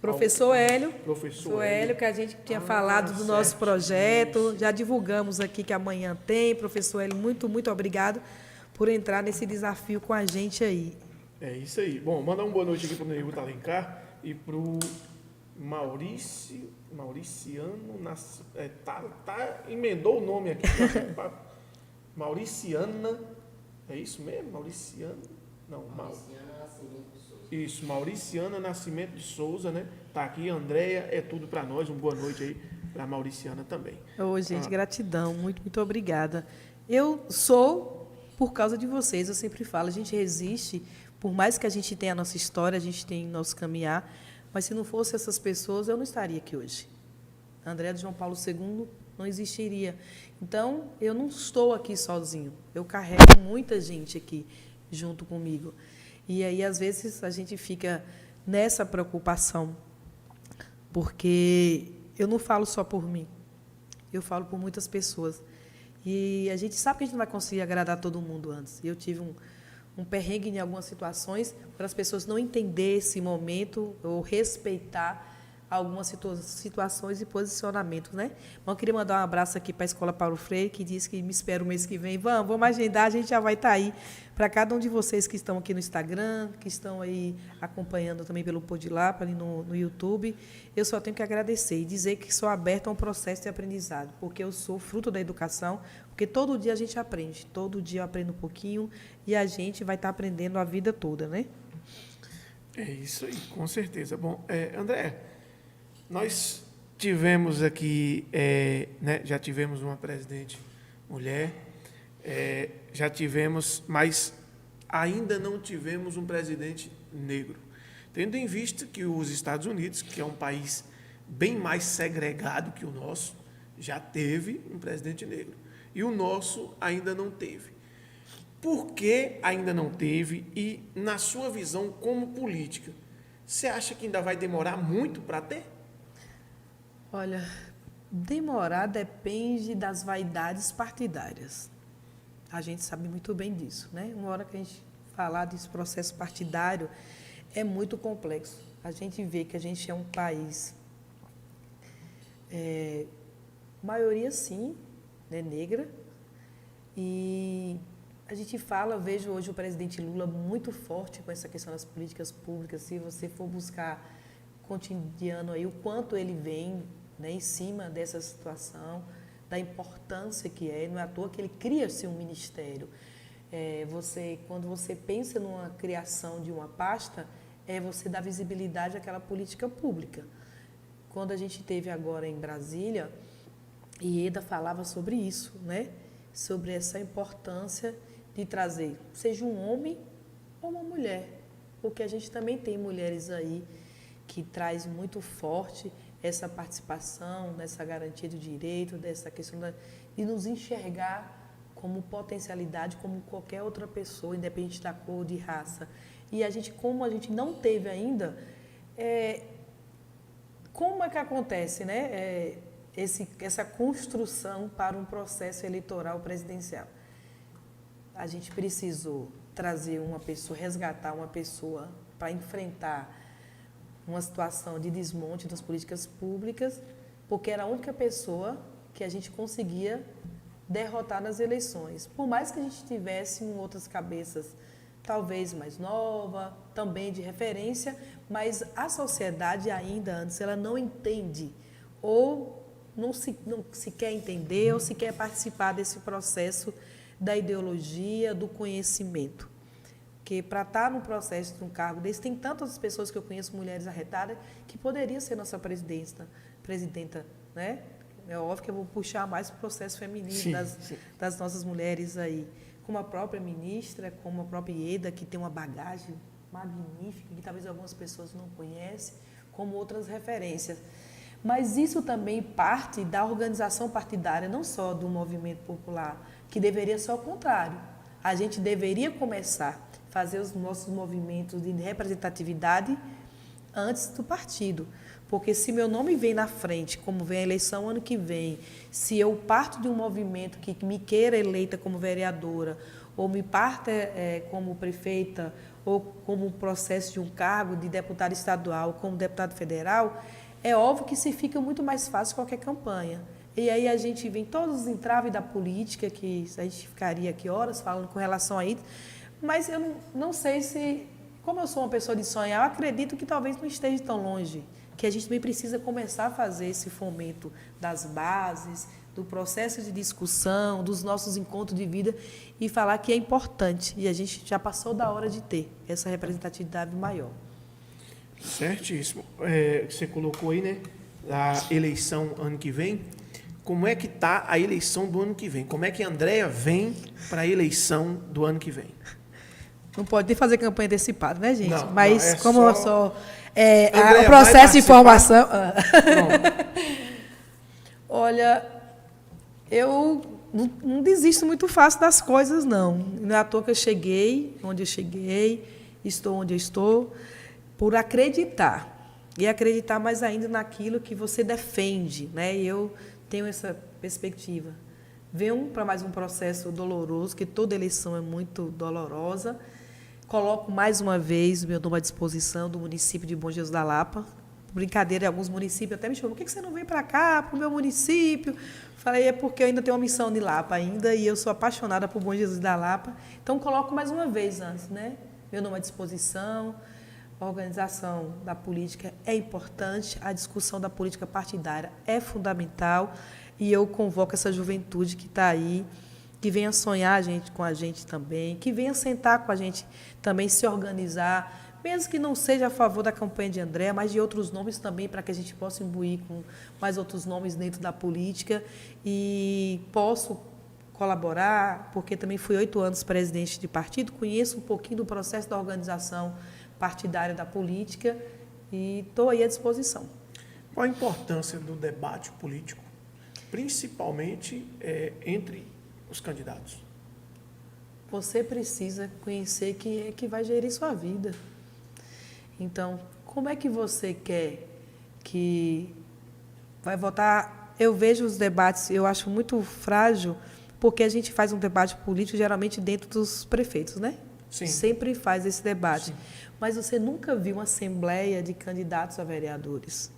Professor Hélio. Professor Hélio, que a gente tinha falado do nosso projeto. Isso. Já divulgamos aqui que amanhã tem. Professor Hélio, muito obrigado por entrar nesse desafio com a gente aí. É isso aí. Bom, mandar uma boa noite aqui para o Neilton Alencar e para o Mauriciano, emendou o nome aqui. Mauriciana, é isso mesmo? Mauriciana? Não, Mauriciana Nascimento de Souza. Isso, Mauriciana Nascimento de Souza, né? Tá aqui, Andréia, é tudo para nós. Uma boa noite aí para a Mauriciana também. Ô, gente, gratidão, muito obrigada. Eu sou por causa de vocês, eu sempre falo, a gente resiste, por mais que a gente tenha a nossa história, a gente tem nosso caminhar, mas se não fosse essas pessoas, eu não estaria aqui hoje. André de João Paulo II não existiria. Então, eu não estou aqui sozinho. Eu carrego muita gente aqui junto comigo. E aí, às vezes, a gente fica nessa preocupação, porque eu não falo só por mim. Eu falo por muitas pessoas. E a gente sabe que a gente não vai conseguir agradar todo mundo antes. Eu tive um perrengue em algumas situações para as pessoas não entenderem esse momento ou respeitar algumas situações e posicionamentos, né? Mas eu queria mandar um abraço aqui para a Escola Paulo Freire, que disse que me espera o mês que vem. Vamos agendar, a gente já vai estar aí. Para cada um de vocês que estão aqui no Instagram, que estão aí acompanhando também pelo Podilapa, ali no YouTube, eu só tenho que agradecer e dizer que sou aberta a um processo de aprendizado, porque eu sou fruto da educação, porque todo dia a gente aprende, todo dia eu aprendo um pouquinho e a gente vai estar aprendendo a vida toda, né? É isso aí, com certeza. Bom, André, nós tivemos aqui, né, já tivemos uma presidente mulher, já tivemos, mas ainda não tivemos um presidente negro. Tendo em vista que os Estados Unidos, que é um país bem mais segregado que o nosso, já teve um presidente negro. E o nosso ainda não teve. Por que ainda não teve? E, na sua visão como política, você acha que ainda vai demorar muito para ter? Olha, demorar depende das vaidades partidárias. A gente sabe muito bem disso, né? Uma hora que a gente falar desse processo partidário, é muito complexo. A gente vê que a gente é um país, maioria sim, né, negra, e a gente fala, vejo hoje o presidente Lula muito forte com essa questão das políticas públicas. Se você for buscar cotidiano aí, o quanto ele vem, né, em cima dessa situação, da importância que é, não é à toa que ele cria-se um ministério. Quando você pensa numa criação de uma pasta, você dá visibilidade àquela política pública. Quando a gente teve agora em Brasília, Ieda falava sobre isso, né? Sobre essa importância de trazer, seja um homem ou uma mulher, porque a gente também tem mulheres aí que traz muito forte essa participação, nessa garantia do direito, dessa questão de nos enxergar como potencialidade, como qualquer outra pessoa, independente da cor, de raça. E a gente, como a gente não teve ainda, como é que acontece, né? Essa construção para um processo eleitoral presidencial. A gente precisou trazer uma pessoa, resgatar uma pessoa para enfrentar uma situação de desmonte das políticas públicas, porque era a única pessoa que a gente conseguia derrotar nas eleições. Por mais que a gente tivesse outras cabeças, talvez mais nova, também de referência, mas a sociedade ainda antes, ela não entende ou não se quer entender ou se quer participar desse processo da ideologia, do conhecimento. Porque para estar no processo de um cargo desse, tem tantas pessoas que eu conheço, mulheres arretadas, que poderia ser nossa presidenta, né? É óbvio que eu vou puxar mais o processo feminino das nossas mulheres aí, como a própria ministra, como a própria Ieda, que tem uma bagagem magnífica, que talvez algumas pessoas não conhecem, como outras referências. Mas isso também parte da organização partidária, não só do movimento popular, que deveria ser ao contrário. A gente deveria começar fazer os nossos movimentos de representatividade antes do partido. Porque se meu nome vem na frente, como vem a eleição ano que vem, se eu parto de um movimento que me queira eleita como vereadora, ou me parta como prefeita, ou como processo de um cargo de deputado estadual, como deputado federal, é óbvio que se fica muito mais fácil qualquer campanha. E aí a gente vem todos os entraves da política, que a gente ficaria aqui horas falando com relação a isso, mas eu não sei se, como eu sou uma pessoa de sonhar, eu acredito que talvez não esteja tão longe, que a gente também precisa começar a fazer esse fomento das bases, do processo de discussão, dos nossos encontros de vida e falar que é importante. E a gente já passou da hora de ter essa representatividade maior. Certíssimo. Você colocou aí, né, a eleição ano que vem. Como é que está a eleição do ano que vem? Como é que a Andréia vem para a eleição do ano que vem? Não pode nem fazer campanha antecipada, né, gente? Não, mas não, como só... eu sou... Andréia, o processo de informação... Olha, eu não desisto muito fácil das coisas, não. Não é à toa que eu cheguei onde eu cheguei, estou onde eu estou, por acreditar. E acreditar mais ainda naquilo que você defende, né? E eu tenho essa perspectiva. Venho para mais um processo doloroso, que toda eleição é muito dolorosa. Coloco mais uma vez o meu nome à disposição do município de Bom Jesus da Lapa. Brincadeira, em alguns municípios até me chamam, por que você não vem para cá, para o meu município? Falei, é porque eu ainda tenho uma missão de Lapa ainda, e eu sou apaixonada por Bom Jesus da Lapa. Então, coloco mais uma vez antes, né? Meu nome à disposição. A organização da política é importante, a discussão da política partidária é fundamental, e eu convoco essa juventude que está aí, que venha sonhar com a gente também, que venha sentar com a gente também, se organizar, mesmo que não seja a favor da campanha de Andréia, mas de outros nomes também, para que a gente possa imbuir com mais outros nomes dentro da política, e posso colaborar, porque também fui 8 anos presidente de partido, conheço um pouquinho do processo da organização partidária da política e estou aí à disposição. Qual a importância do debate político, principalmente entre os candidatos? Você precisa conhecer quem é que vai gerir sua vida. Então, como é que você quer que vai votar? Eu vejo os debates, eu acho muito frágil, porque a gente faz um debate político geralmente dentro dos prefeitos, né? Sim. Sempre faz esse debate. Sim. Mas você nunca viu uma assembleia de candidatos a vereadores.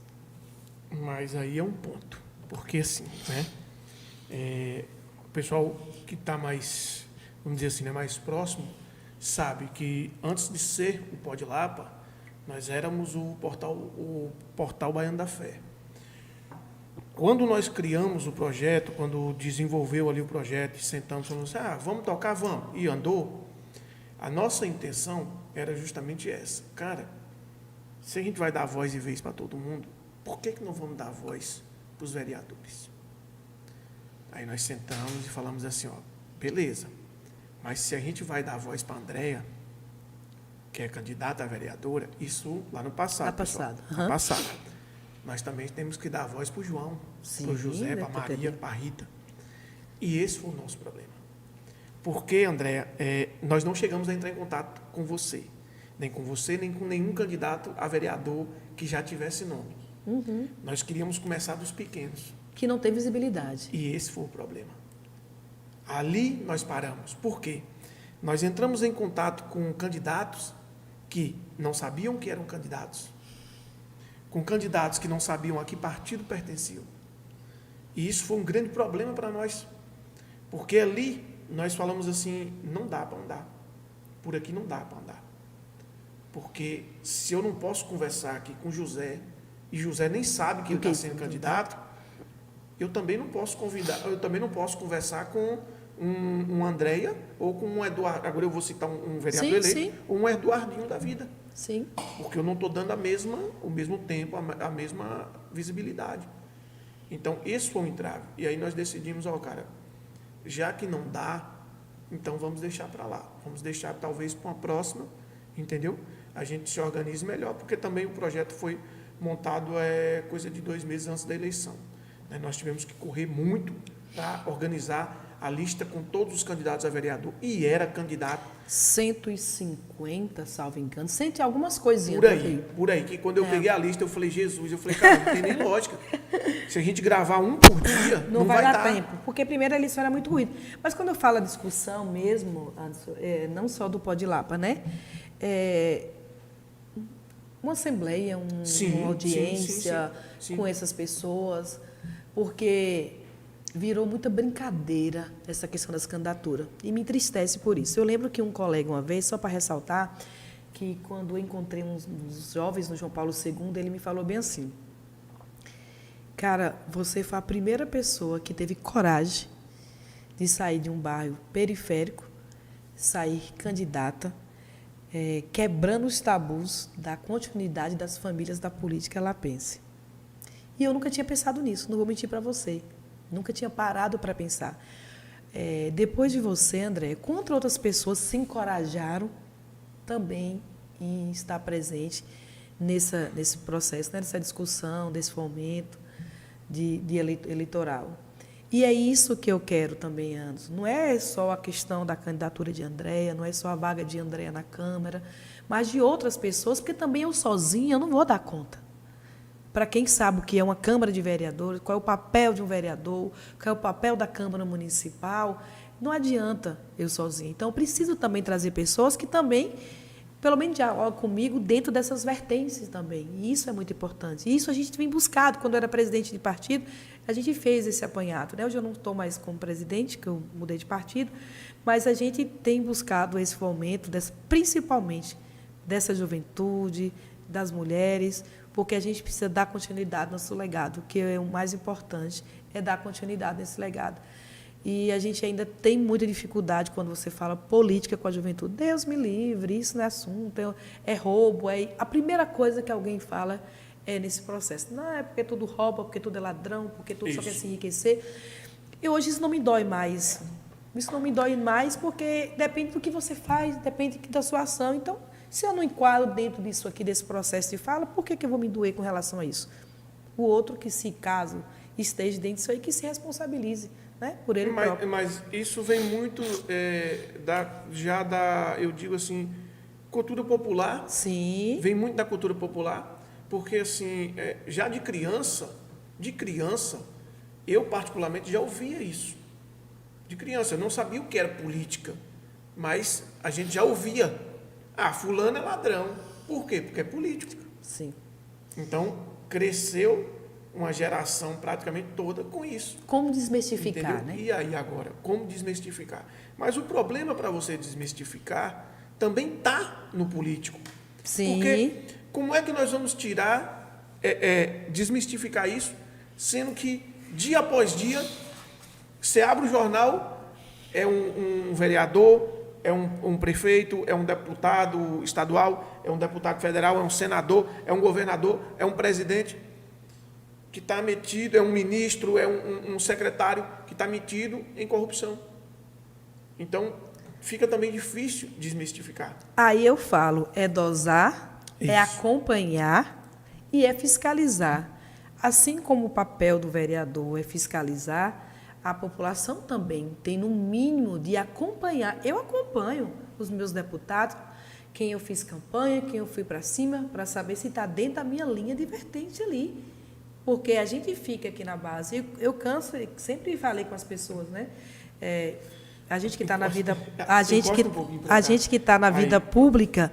Mas aí é um ponto. Porque, assim, né? O pessoal que está mais, vamos dizer assim, né, mais próximo, sabe que antes de ser o Pode Lapa, nós éramos o portal Baiano da Fé. Quando nós criamos o projeto, quando desenvolveu ali o projeto, sentamos e falamos assim, vamos tocar, vamos, e andou, a nossa intenção era justamente essa. Cara, se a gente vai dar voz e vez para todo mundo, por que não vamos dar voz para os vereadores? Aí nós sentamos e falamos assim, beleza, mas se a gente vai dar voz para a Andréia, que é candidata a vereadora, isso lá no passado. No passado. Nós também temos que dar voz para o João, para o José, para a Maria, para a Rita. E esse foi o nosso problema. Porque, Andréia, nós não chegamos a entrar em contato com você, nem com nenhum candidato a vereador que já tivesse nome. Uhum. Nós queríamos começar dos pequenos. Que não tem visibilidade. E esse foi o problema. Ali nós paramos. Por quê? Nós entramos em contato com candidatos que não sabiam que eram candidatos, com candidatos que não sabiam a que partido pertenciam. E isso foi um grande problema para nós, porque ali nós falamos assim, não dá para andar, por aqui não dá para andar, porque se eu não posso conversar aqui com José, e José nem sabe que ele está sendo candidato, eu também não posso conversar com um Andréia ou com um Eduardo, agora eu vou citar um vereador eleito, ou um Eduardinho da vida. Sim. Porque eu não estou dando o mesmo tempo, a mesma visibilidade. Então, esse foi um entrave. E aí nós decidimos, cara, já que não dá, então vamos deixar para lá. Vamos deixar talvez para uma próxima, entendeu? A gente se organize melhor, porque também o projeto foi montado coisa de 2 meses antes da eleição. Nós tivemos que correr muito para organizar a lista com todos os candidatos a vereador e era candidato. 150, salvo engano, 100 e algumas coisinhas. Por aí, que quando eu peguei a lista, eu falei, Jesus, eu falei, cara, não tem nem lógica. Se a gente gravar um por dia, não vai dar tempo, porque a primeira eleição era muito ruído. Mas quando eu falo a discussão mesmo, Anderson, não só do Pode Lapa, né? Uma assembleia, uma audiência com essas pessoas, porque virou muita brincadeira essa questão das candidaturas. E me entristece por isso. Eu lembro que um colega, uma vez, só para ressaltar, que quando eu encontrei uns jovens no João Paulo II, ele me falou bem assim, cara, você foi a primeira pessoa que teve coragem de sair de um bairro periférico, sair candidata, quebrando os tabus da continuidade das famílias da política lapense. E eu nunca tinha pensado nisso, não vou mentir para você. Nunca tinha parado para pensar. Depois de você, André, quantas outras pessoas se encorajaram também em estar presente nesse processo, né, nessa discussão, desse fomento de eleitoral? E é isso que eu quero também, Anderson. Não é só a questão da candidatura de Andréia, não é só a vaga de Andréia na Câmara, mas de outras pessoas, porque também eu sozinha eu não vou dar conta. Para quem sabe o que é uma Câmara de Vereadores, qual é o papel de um vereador, qual é o papel da Câmara Municipal, não adianta eu sozinha. Então, eu preciso também trazer pessoas que também, pelo menos, dialogam comigo dentro dessas vertentes também. E isso é muito importante. E isso a gente vem buscado. Quando eu era presidente de partido, a gente fez esse apanhado, né? Hoje eu não estou mais como presidente, que eu mudei de partido, mas a gente tem buscado esse fomento, principalmente dessa juventude, das mulheres, porque a gente precisa dar continuidade ao nosso legado, que é o mais importante, é dar continuidade nesse legado. E a gente ainda tem muita dificuldade quando você fala política com a juventude. Deus me livre, isso não é assunto, é roubo. A primeira coisa que alguém fala é nesse processo. Não, é porque tudo rouba, porque tudo é ladrão, porque tudo só quer se enriquecer. E hoje isso não me dói mais. Isso não me dói mais porque depende do que você faz, depende da sua ação. Então, se eu não enquadro dentro disso aqui, desse processo de fala, por que eu vou me doer com relação a isso? O outro que, se caso esteja dentro disso aí, que se responsabilize, né, por ele próprio. Mas isso vem muito eu digo assim, cultura popular. Sim. Vem muito da cultura popular, porque assim, já de criança, eu particularmente já ouvia isso. De criança, eu não sabia o que era política, mas a gente já ouvia. Fulano é ladrão. Por quê? Porque é político. Sim. Então, cresceu uma geração praticamente toda com isso. Como desmistificar, entendeu? né? E aí agora, como desmistificar? Mas o problema para você desmistificar também está no político. Sim. Porque como é que nós vamos desmistificar isso, sendo que dia após dia, você abre o jornal, é um vereador, é um prefeito, é um deputado estadual, é um deputado federal, é um senador, é um governador, é um presidente que está metido, é um ministro, é um secretário que está metido em corrupção. Então, fica também difícil desmistificar. Aí eu falo, é dosar, isso, é acompanhar e é fiscalizar. Assim como o papel do vereador é fiscalizar, a população também tem, no mínimo, de acompanhar. Eu acompanho os meus deputados, quem eu fiz campanha, quem eu fui para cima, para saber se está dentro da minha linha de vertente ali. Porque a gente fica aqui na base. Eu canso, sempre falei com as pessoas, né? A gente que está na vida, a gente que está na vida pública,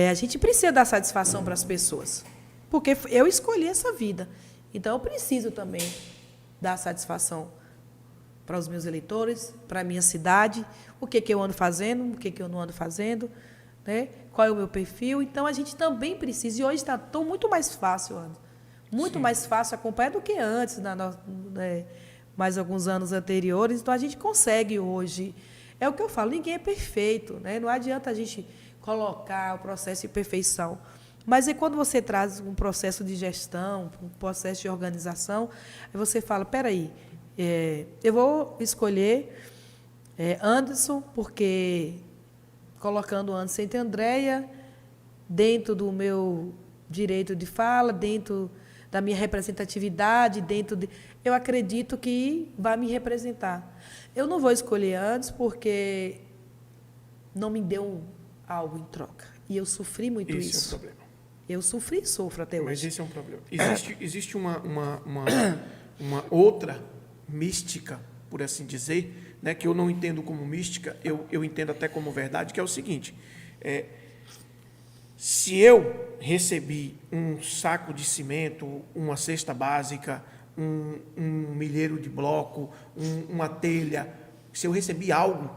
a gente precisa dar satisfação para as pessoas, porque eu escolhi essa vida. Então eu preciso também dar satisfação para os meus eleitores, para a minha cidade, o que eu ando fazendo, o que eu não ando fazendo, né? Qual é o meu perfil. Então a gente também precisa, e hoje está muito mais fácil, muito mais fácil acompanhar do que antes, mais alguns anos anteriores. Então, a gente consegue hoje. É o que eu falo, ninguém é perfeito, né? Não adianta a gente colocar o processo de perfeição. Mas é quando você traz um processo de gestão, um processo de organização, aí você fala, peraí, eu vou escolher Anderson, porque colocando Anderson entre Andréia, dentro do meu direito de fala, dentro da minha representatividade dentro de... Eu acredito que vai me representar. Eu não vou escolher antes porque não me deu algo em troca. E eu sofri muito isso. Esse é o problema. Eu sofri e sofro até hoje. Mas esse é um problema. Existe uma outra mística, por assim dizer, né, que eu não entendo como mística, eu entendo até como verdade, que é o seguinte: se eu recebi um saco de cimento, uma cesta básica, um milheiro de bloco, uma telha, se eu recebi algo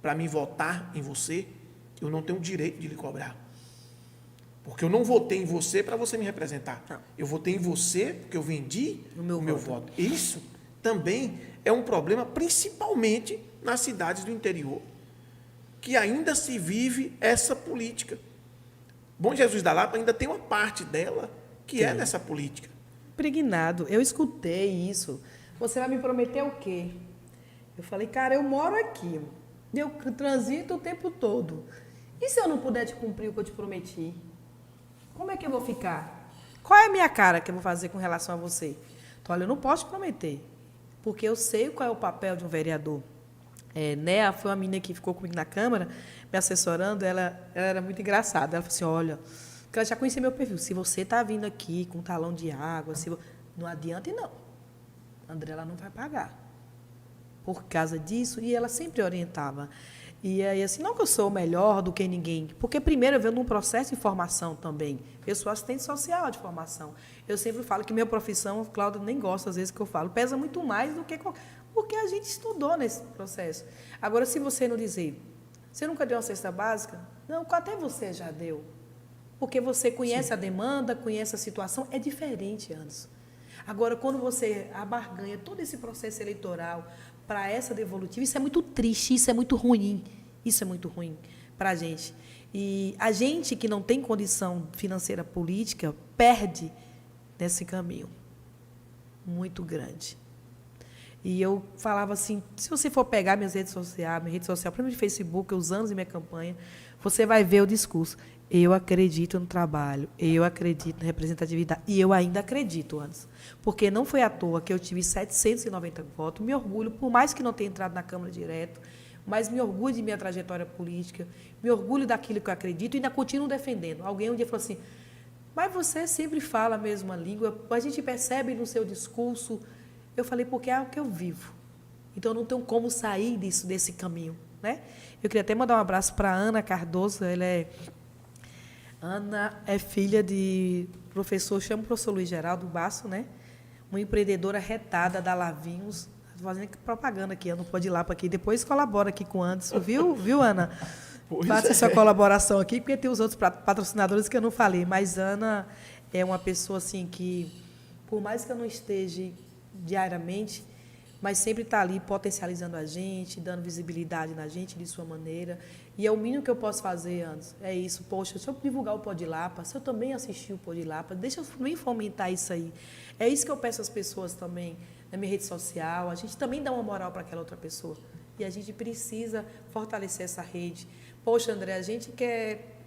para me votar em você, eu não tenho o direito de lhe cobrar. Porque eu não votei em você para você me representar. Não. Eu votei em você porque eu vendi o meu voto. Isso também é um problema, principalmente nas cidades do interior, que ainda se vive essa política. Bom Jesus da Lapa ainda tem uma parte dela que é nessa política. Impregnado. Eu escutei isso. Você vai me prometer o quê? Eu falei, cara, eu moro aqui. Eu transito o tempo todo. E se eu não puder te cumprir o que eu te prometi? Como é que eu vou ficar? Qual é a minha cara que eu vou fazer com relação a você? Então, olha, eu não posso te prometer, porque eu sei qual é o papel de um vereador. Néa foi uma menina que ficou comigo na Câmara, me assessorando, ela era muito engraçada. Ela falou assim, olha, porque ela já conhecia meu perfil, se você está vindo aqui com um talão de água, não adianta e não. A André, ela não vai pagar. Por causa disso, e ela sempre orientava. E aí, assim, não que eu sou melhor do que ninguém, porque primeiro eu venho num processo de formação também. Eu sou assistente social de formação. Eu sempre falo que minha profissão, Cláudia nem gosta às vezes que eu falo, pesa muito mais do que qualquer... Porque a gente estudou nesse processo. Agora, se você não dizer, você nunca deu uma cesta básica? Não, até você já deu. Porque você conhece Sim. a demanda, conhece a situação, é diferente, Anderson. Agora, quando você abarganha todo esse processo eleitoral para essa devolutiva, isso é muito triste, isso é muito ruim. Isso é muito ruim para a gente. E a gente que não tem condição financeira política perde nesse caminho muito grande. E eu falava assim, se você for pegar minha rede social, principalmente Facebook, os anos de minha campanha, você vai ver o discurso. Eu acredito no trabalho, eu acredito na representatividade, e eu ainda acredito, Anderson, porque não foi à toa que eu tive 790 votos, me orgulho, por mais que não tenha entrado na Câmara direto, mas me orgulho de minha trajetória política, me orgulho daquilo que eu acredito e ainda continuo defendendo. Alguém um dia falou assim, mas você sempre fala a mesma língua, a gente percebe no seu discurso. Eu falei, porque é o que eu vivo, então não tenho como sair desse caminho, né? Eu queria até mandar um abraço para a Ana Cardoso, Ana é filha de professor, chama o professor Luiz Geraldo Basso, né? Uma empreendedora retada da Lavinhos, fazendo propaganda aqui, não pode ir lá para aqui, depois colabora aqui com o Anderson, viu, Ana? Faça sua colaboração aqui, porque tem os outros patrocinadores que eu não falei, mas Ana é uma pessoa assim que, por mais que eu não esteja diariamente, mas sempre está ali potencializando a gente, dando visibilidade na gente de sua maneira. E é o mínimo que eu posso fazer, Anderson. É isso. Poxa, se eu divulgar o Pode Lapa, se eu também assistir o Pode Lapa, deixa eu também fomentar isso aí. É isso que eu peço às pessoas também, na minha rede social. A gente também dá uma moral para aquela outra pessoa. E a gente precisa fortalecer essa rede. Poxa, André, a gente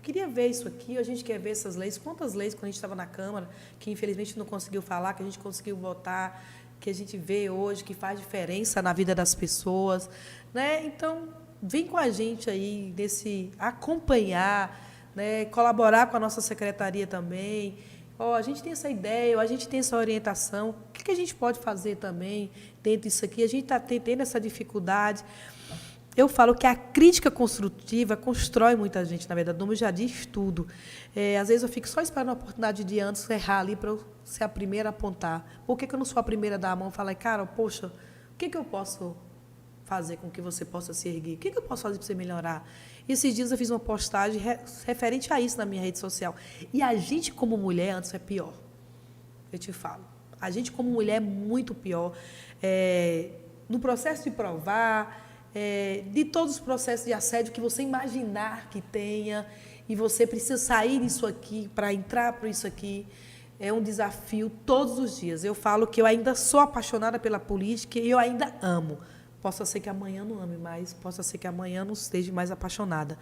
queria ver isso aqui, a gente quer ver essas leis. Quantas leis, quando a gente estava na Câmara, que infelizmente não conseguiu falar, que a gente conseguiu votar, que a gente vê hoje, que faz diferença na vida das pessoas, né? Então, vem com a gente aí, acompanhar, né? Colaborar com a nossa secretaria também. A gente tem essa ideia, a gente tem essa orientação, o que a gente pode fazer também dentro disso aqui? A gente está tendo essa dificuldade. Eu falo que a crítica construtiva constrói muita gente, na verdade, o nome já diz tudo. Às vezes eu fico só esperando a oportunidade de antes errar ali para eu ser a primeira a apontar. Por que eu não sou a primeira a dar a mão e falar, cara, poxa, o que eu posso fazer com que você possa se erguer? O que eu posso fazer para você melhorar? E esses dias eu fiz uma postagem referente a isso na minha rede social. E a gente, como mulher, antes é pior. Eu te falo. A gente, como mulher, é muito pior. No processo de provar, de todos os processos de assédio que você imaginar que tenha, e você precisa sair disso aqui para entrar por isso aqui, é um desafio todos os dias. Eu falo que eu ainda sou apaixonada pela política e eu ainda amo. Possa ser que amanhã não ame mais, possa ser que amanhã não esteja mais apaixonada,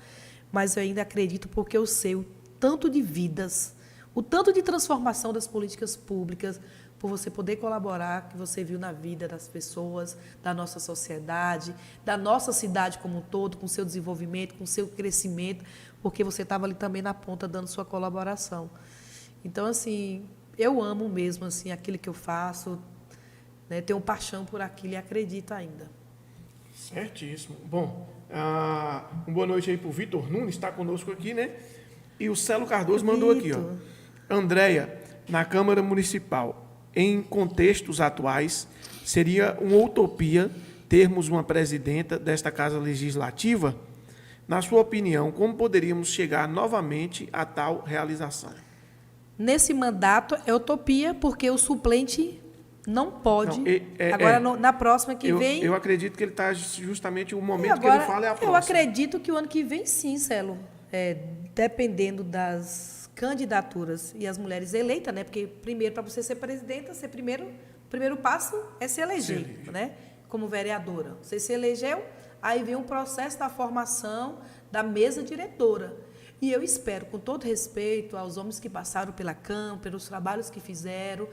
mas eu ainda acredito porque eu sei o tanto de vidas, o tanto de transformação das políticas públicas, por você poder colaborar, que você viu na vida das pessoas, da nossa sociedade, da nossa cidade como um todo, com o seu desenvolvimento, com o seu crescimento, porque você estava ali também na ponta dando sua colaboração. Então, assim, eu amo mesmo assim, aquilo que eu faço, né, tenho paixão por aquilo e acredito ainda. Certíssimo. Bom, uma boa noite aí para o Vitor Nunes, está conosco aqui, né? E o Celo Cardoso mandou aqui, ó. Andréia, na Câmara Municipal, em contextos atuais, seria uma utopia termos uma presidenta desta Casa Legislativa? Na sua opinião, como poderíamos chegar novamente a tal realização? Nesse mandato é utopia, porque o suplente não pode. Não, agora, na próxima que vem... Eu acredito que ele está justamente o momento que ele fala é a próxima. Eu acredito que o ano que vem, sim, Celo, dependendo das candidaturas e as mulheres eleitas, né? Porque, primeiro, para você ser presidenta, o primeiro passo é se eleger, né? Como vereadora. Você se elegeu, aí vem um processo da formação da mesa diretora. E eu espero, com todo respeito aos homens que passaram pela Câmara, pelos trabalhos que fizeram,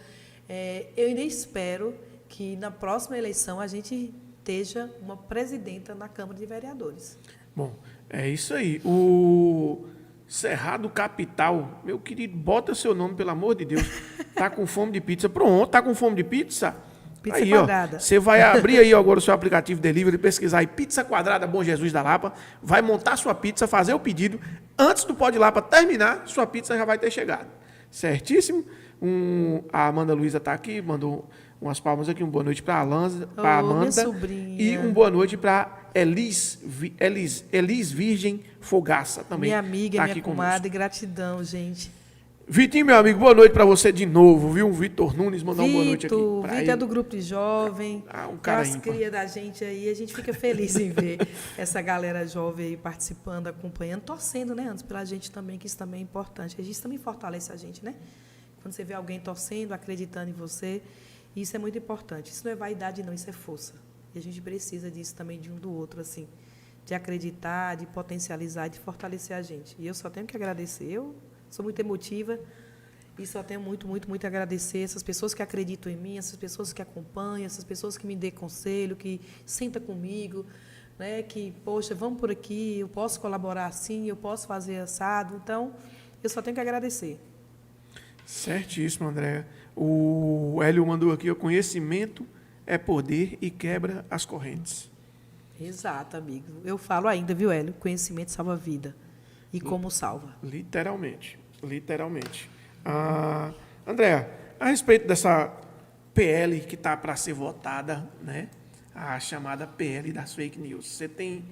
eu ainda espero que na próxima eleição a gente esteja uma presidenta na Câmara de Vereadores. Bom, é isso aí. O Cerrado Capital, meu querido, bota seu nome, pelo amor de Deus. Tá com fome de pizza? Pronto, tá com fome de pizza? Pizza aí, quadrada. Você vai abrir aí agora o seu aplicativo delivery, pesquisar aí pizza quadrada Bom Jesus da Lapa, vai montar sua pizza, fazer o pedido. Antes do Pode Lapa terminar, sua pizza já vai ter chegado. Certíssimo? A Amanda Luiza está aqui, mandou umas palmas aqui. Boa noite para a Amanda. Minha sobrinha. E boa noite para Elis Virgem Fogaça também. Minha amiga, tá minha aqui comadre, gratidão, gente. Vitinho, meu amigo, boa noite para você de novo, viu? O Vitor Nunes mandou uma boa noite aqui para ele. Vitor é do grupo de jovem. Um cara as cria da gente aí, a gente fica feliz em ver essa galera jovem aí participando, acompanhando, torcendo, né, antes pela gente também, que isso também é importante. A gente também fortalece a gente, né? Quando você vê alguém torcendo, acreditando em você, isso é muito importante. Isso não é vaidade, não, isso é força. E a gente precisa disso também de um do outro, assim, de acreditar, de potencializar, de fortalecer a gente. E eu só tenho que agradecer. Eu sou muito emotiva e só tenho muito, muito, muito a agradecer essas pessoas que acreditam em mim, essas pessoas que acompanham, essas pessoas que me dão conselho, que sentam comigo, né, que, poxa, vamos por aqui, eu posso colaborar assim, eu posso fazer assado. Então, eu só tenho que agradecer. Certíssimo, Andréa. O Hélio mandou aqui: o conhecimento é poder e quebra as correntes. Exato, amigo. Eu falo ainda, viu, Hélio? Conhecimento salva a vida. E como salva? Literalmente. Literalmente. Andréa, a respeito dessa PL que está para ser votada, né? A chamada PL das fake news. Você tem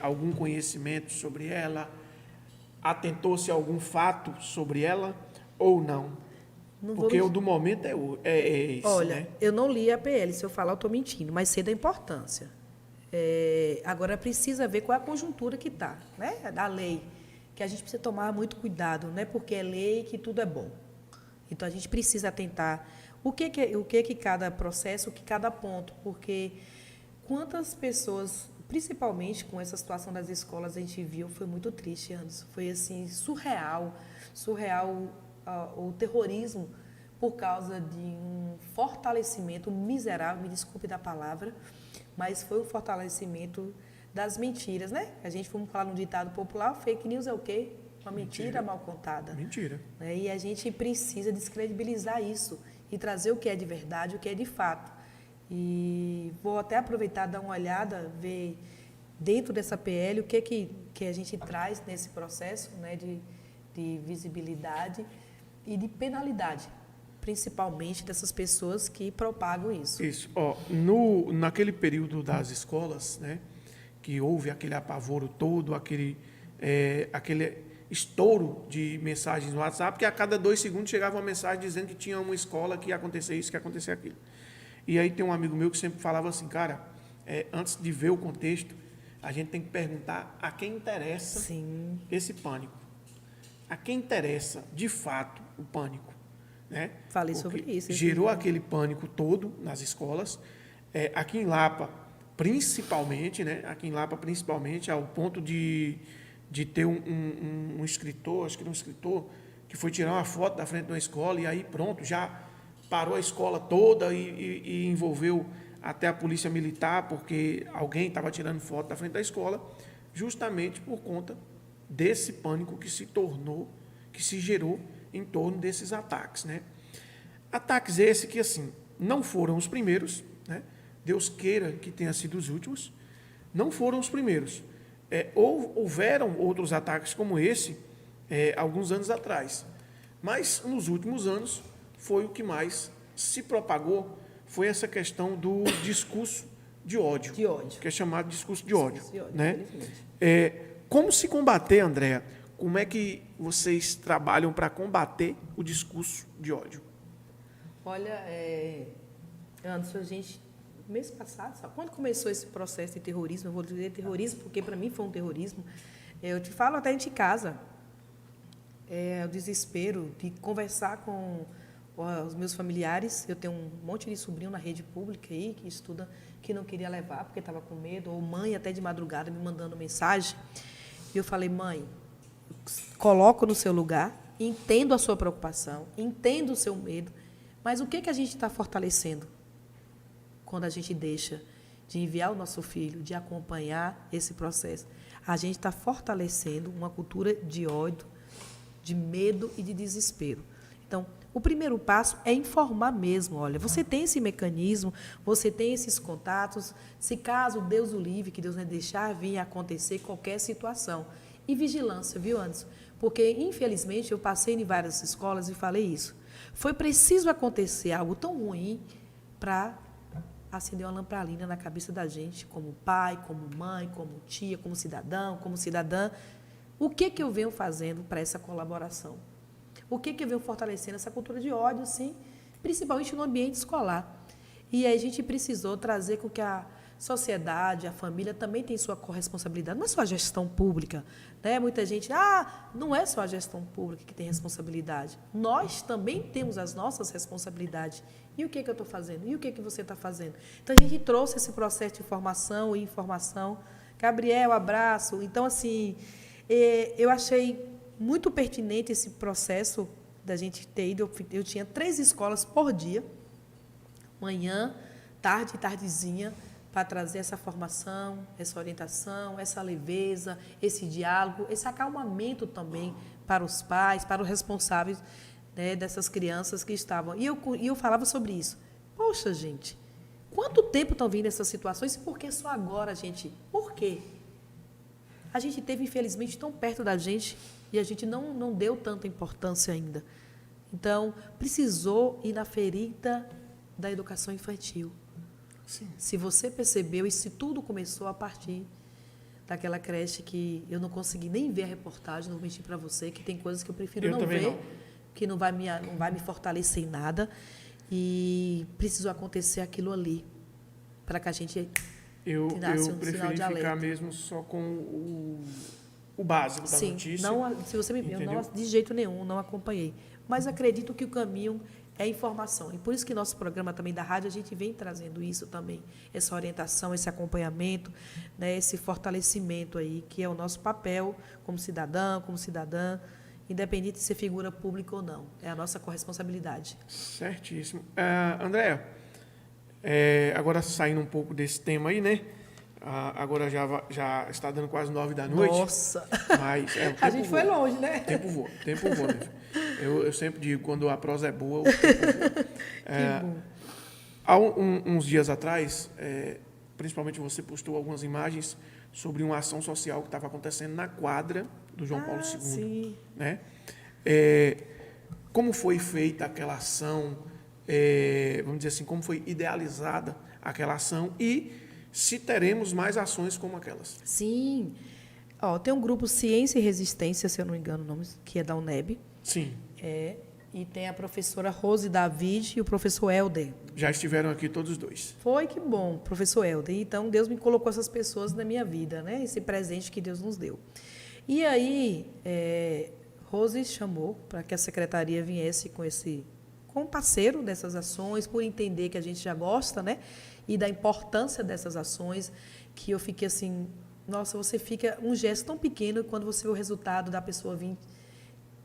algum conhecimento sobre ela? Atentou-se a algum fato sobre ela ou não? Porque o do momento é isso. Olha, né? Eu não li a PL, se eu falar eu estou mentindo, mas sei da importância. Agora precisa ver qual é a conjuntura que está, né? Da lei, que a gente precisa tomar muito cuidado, não é porque é lei que tudo é bom. Então a gente precisa atentar o que cada processo, o que cada ponto, porque quantas pessoas, principalmente com essa situação das escolas, a gente viu, foi muito triste, Anderson. Foi assim, surreal o terrorismo por causa de um fortalecimento miserável, me desculpe da palavra, mas foi o fortalecimento das mentiras, né? A gente, vamos falar no ditado popular, fake news é o quê? Uma mentira mal contada. Mentira. E a gente precisa descredibilizar isso e trazer o que é de verdade, o que é de fato. E vou até aproveitar, dar uma olhada, ver dentro dessa PL o que a gente traz nesse processo, né, de visibilidade e de penalidade, principalmente dessas pessoas que propagam isso. Isso. Naquele período das escolas, né, que houve aquele apavoro todo, aquele estouro de mensagens no WhatsApp, que a cada 2 segundos chegava uma mensagem dizendo que tinha uma escola que ia acontecer isso, que ia acontecer aquilo. E aí tem um amigo meu que sempre falava assim, cara, antes de ver o contexto, a gente tem que perguntar a quem interessa Sim. esse pânico. A quem interessa, de fato, o pânico. Né? Falei sobre isso. Gerou aquele pânico todo nas escolas. Aqui em Lapa, principalmente, né? Ao ponto de ter um escritor, acho que era um escritor, que foi tirar uma foto da frente de uma escola e aí pronto, já parou a escola toda e envolveu até a polícia militar, porque alguém estava tirando foto da frente da escola, justamente por conta desse pânico que se gerou em torno desses ataques, né? Ataques esses que, assim, não foram os primeiros, né? Deus queira que tenha sido os últimos, não foram os primeiros. Houveram outros ataques como esse, alguns anos atrás, mas nos últimos anos foi o que mais se propagou, foi essa questão do discurso de ódio, que é chamado discurso de ódio, né? Como se combater, Andréa? Como é que vocês trabalham para combater o discurso de ódio? Olha, Anderson, mês passado, sabe, quando começou esse processo de terrorismo, eu vou dizer terrorismo porque para mim foi um terrorismo, eu te falo até de casa, o desespero de conversar com os meus familiares. Eu tenho um monte de sobrinho na rede pública aí, que estuda, que não queria levar porque estava com medo, ou mãe até de madrugada me mandando mensagem. E eu falei, mãe, coloco no seu lugar, entendo a sua preocupação, entendo o seu medo, mas o que a gente está fortalecendo quando a gente deixa de enviar o nosso filho, de acompanhar esse processo? A gente está fortalecendo uma cultura de ódio, de medo e de desespero. Então, o primeiro passo é informar mesmo. Olha, você tem esse mecanismo, você tem esses contatos, se caso Deus o livre, que Deus não deixar vir acontecer qualquer situação. E vigilância, viu, Anderson? Porque, infelizmente, eu passei em várias escolas e falei isso. Foi preciso acontecer algo tão ruim para acender uma lamparina na cabeça da gente, como pai, como mãe, como tia, como cidadão, como cidadã. O que eu venho fazendo para essa colaboração? O que eu venho fortalecendo? Essa cultura de ódio, sim, principalmente no ambiente escolar. E aí a gente precisou trazer com que a sociedade, a família também tem sua corresponsabilidade. Não é só a gestão pública, né? Muita gente, não é só a gestão pública que tem responsabilidade. Nós também temos as nossas responsabilidades. E o que eu estou fazendo? E o que você está fazendo? Então, a gente trouxe esse processo de formação e informação. Gabriel, abraço. Então, assim, eu achei muito pertinente esse processo da gente ter ido. Eu tinha 3 escolas por dia, manhã, tarde e tardezinha, para trazer essa formação, essa orientação, essa leveza, esse diálogo, esse acalmamento também para os pais, para os responsáveis, né, dessas crianças que estavam. E eu falava sobre isso. Poxa, gente, quanto tempo estão vindo essas situações e por que só agora, gente? Por quê? A gente teve, infelizmente, tão perto da gente e a gente não deu tanta importância ainda. Então, precisou ir na ferida da educação infantil. Sim. Se você percebeu, e se tudo começou a partir daquela creche que eu não consegui nem ver a reportagem, não mentir para você, que tem coisas que eu prefiro não ver, que não vai me fortalecer em nada, e precisou acontecer aquilo ali, para que a gente tirasse um sinal de alerta. Eu preferi ficar mesmo só com o básico da notícia. Se você me viu, de jeito nenhum, não acompanhei. Mas acredito que o caminho é informação. E por isso que nosso programa também da rádio, a gente vem trazendo isso também, essa orientação, esse acompanhamento, né, esse fortalecimento aí, que é o nosso papel como cidadão, como cidadã, independente de ser figura pública ou não. É a nossa corresponsabilidade. Certíssimo. Andréa, agora saindo um pouco desse tema aí, né? Agora já está dando quase 9 da noite. Nossa! Mas, a gente foi longe, né? Tempo voa. Né? Eu sempre digo, quando a prosa é boa, o tempo voa. Que bom. Há uns dias atrás, principalmente você postou algumas imagens sobre uma ação social que estava acontecendo na quadra do João Paulo II. Sim. Né? Como foi feita aquela ação, vamos dizer assim, como foi idealizada aquela ação e se teremos mais ações como aquelas. Sim. Tem um grupo Ciência e Resistência, se eu não me engano o nome, que é da UNEB. Sim. E tem a professora Rose David e o professor Helder. Já estiveram aqui todos os dois. Foi, que bom, professor Helder. Então, Deus me colocou essas pessoas na minha vida, né? Esse presente que Deus nos deu. E aí, Rose chamou para que a secretaria viesse com um parceiro dessas ações, por entender que a gente já gosta, né? E da importância dessas ações, que eu fiquei assim, nossa, você fica um gesto tão pequeno quando você vê o resultado da pessoa vir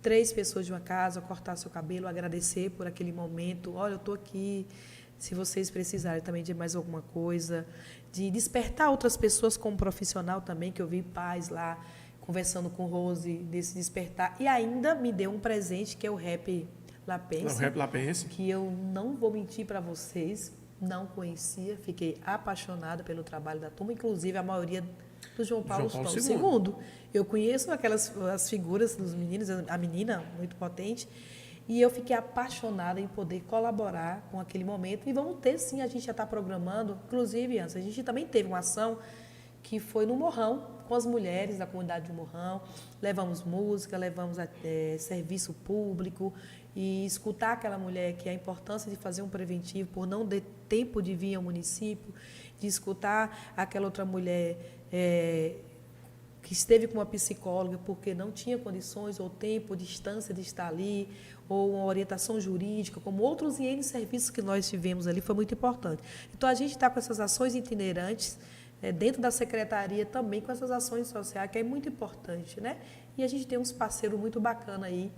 3 pessoas de uma casa, cortar seu cabelo, agradecer por aquele momento. Olha, eu estou aqui, se vocês precisarem também de mais alguma coisa, de despertar outras pessoas como profissional também, que eu vi pais lá conversando com Rose, desse despertar. E ainda me deu um presente, que é o Rap Lapense. O Rap Lapense. Que eu não vou mentir para vocês, não conhecia, fiquei apaixonada pelo trabalho da turma, inclusive a maioria do João Paulo II. Eu conheço as figuras dos meninos, a menina muito potente, e eu fiquei apaixonada em poder colaborar com aquele momento. E vamos ter, sim, a gente já está programando, inclusive, antes, a gente também teve uma ação que foi no Morrão, com as mulheres da comunidade do Morrão. Levamos música, levamos serviço público, e escutar aquela mulher, que é a importância de fazer um preventivo por não ter tempo de vir ao município, de escutar aquela outra mulher que esteve com uma psicóloga porque não tinha condições ou tempo, distância de estar ali, ou uma orientação jurídica, como outros N serviços que nós tivemos ali, foi muito importante. Então, a gente está com essas ações itinerantes, dentro da secretaria também, com essas ações sociais, que é muito importante, né? E a gente tem uns parceiros muito bacanas aí,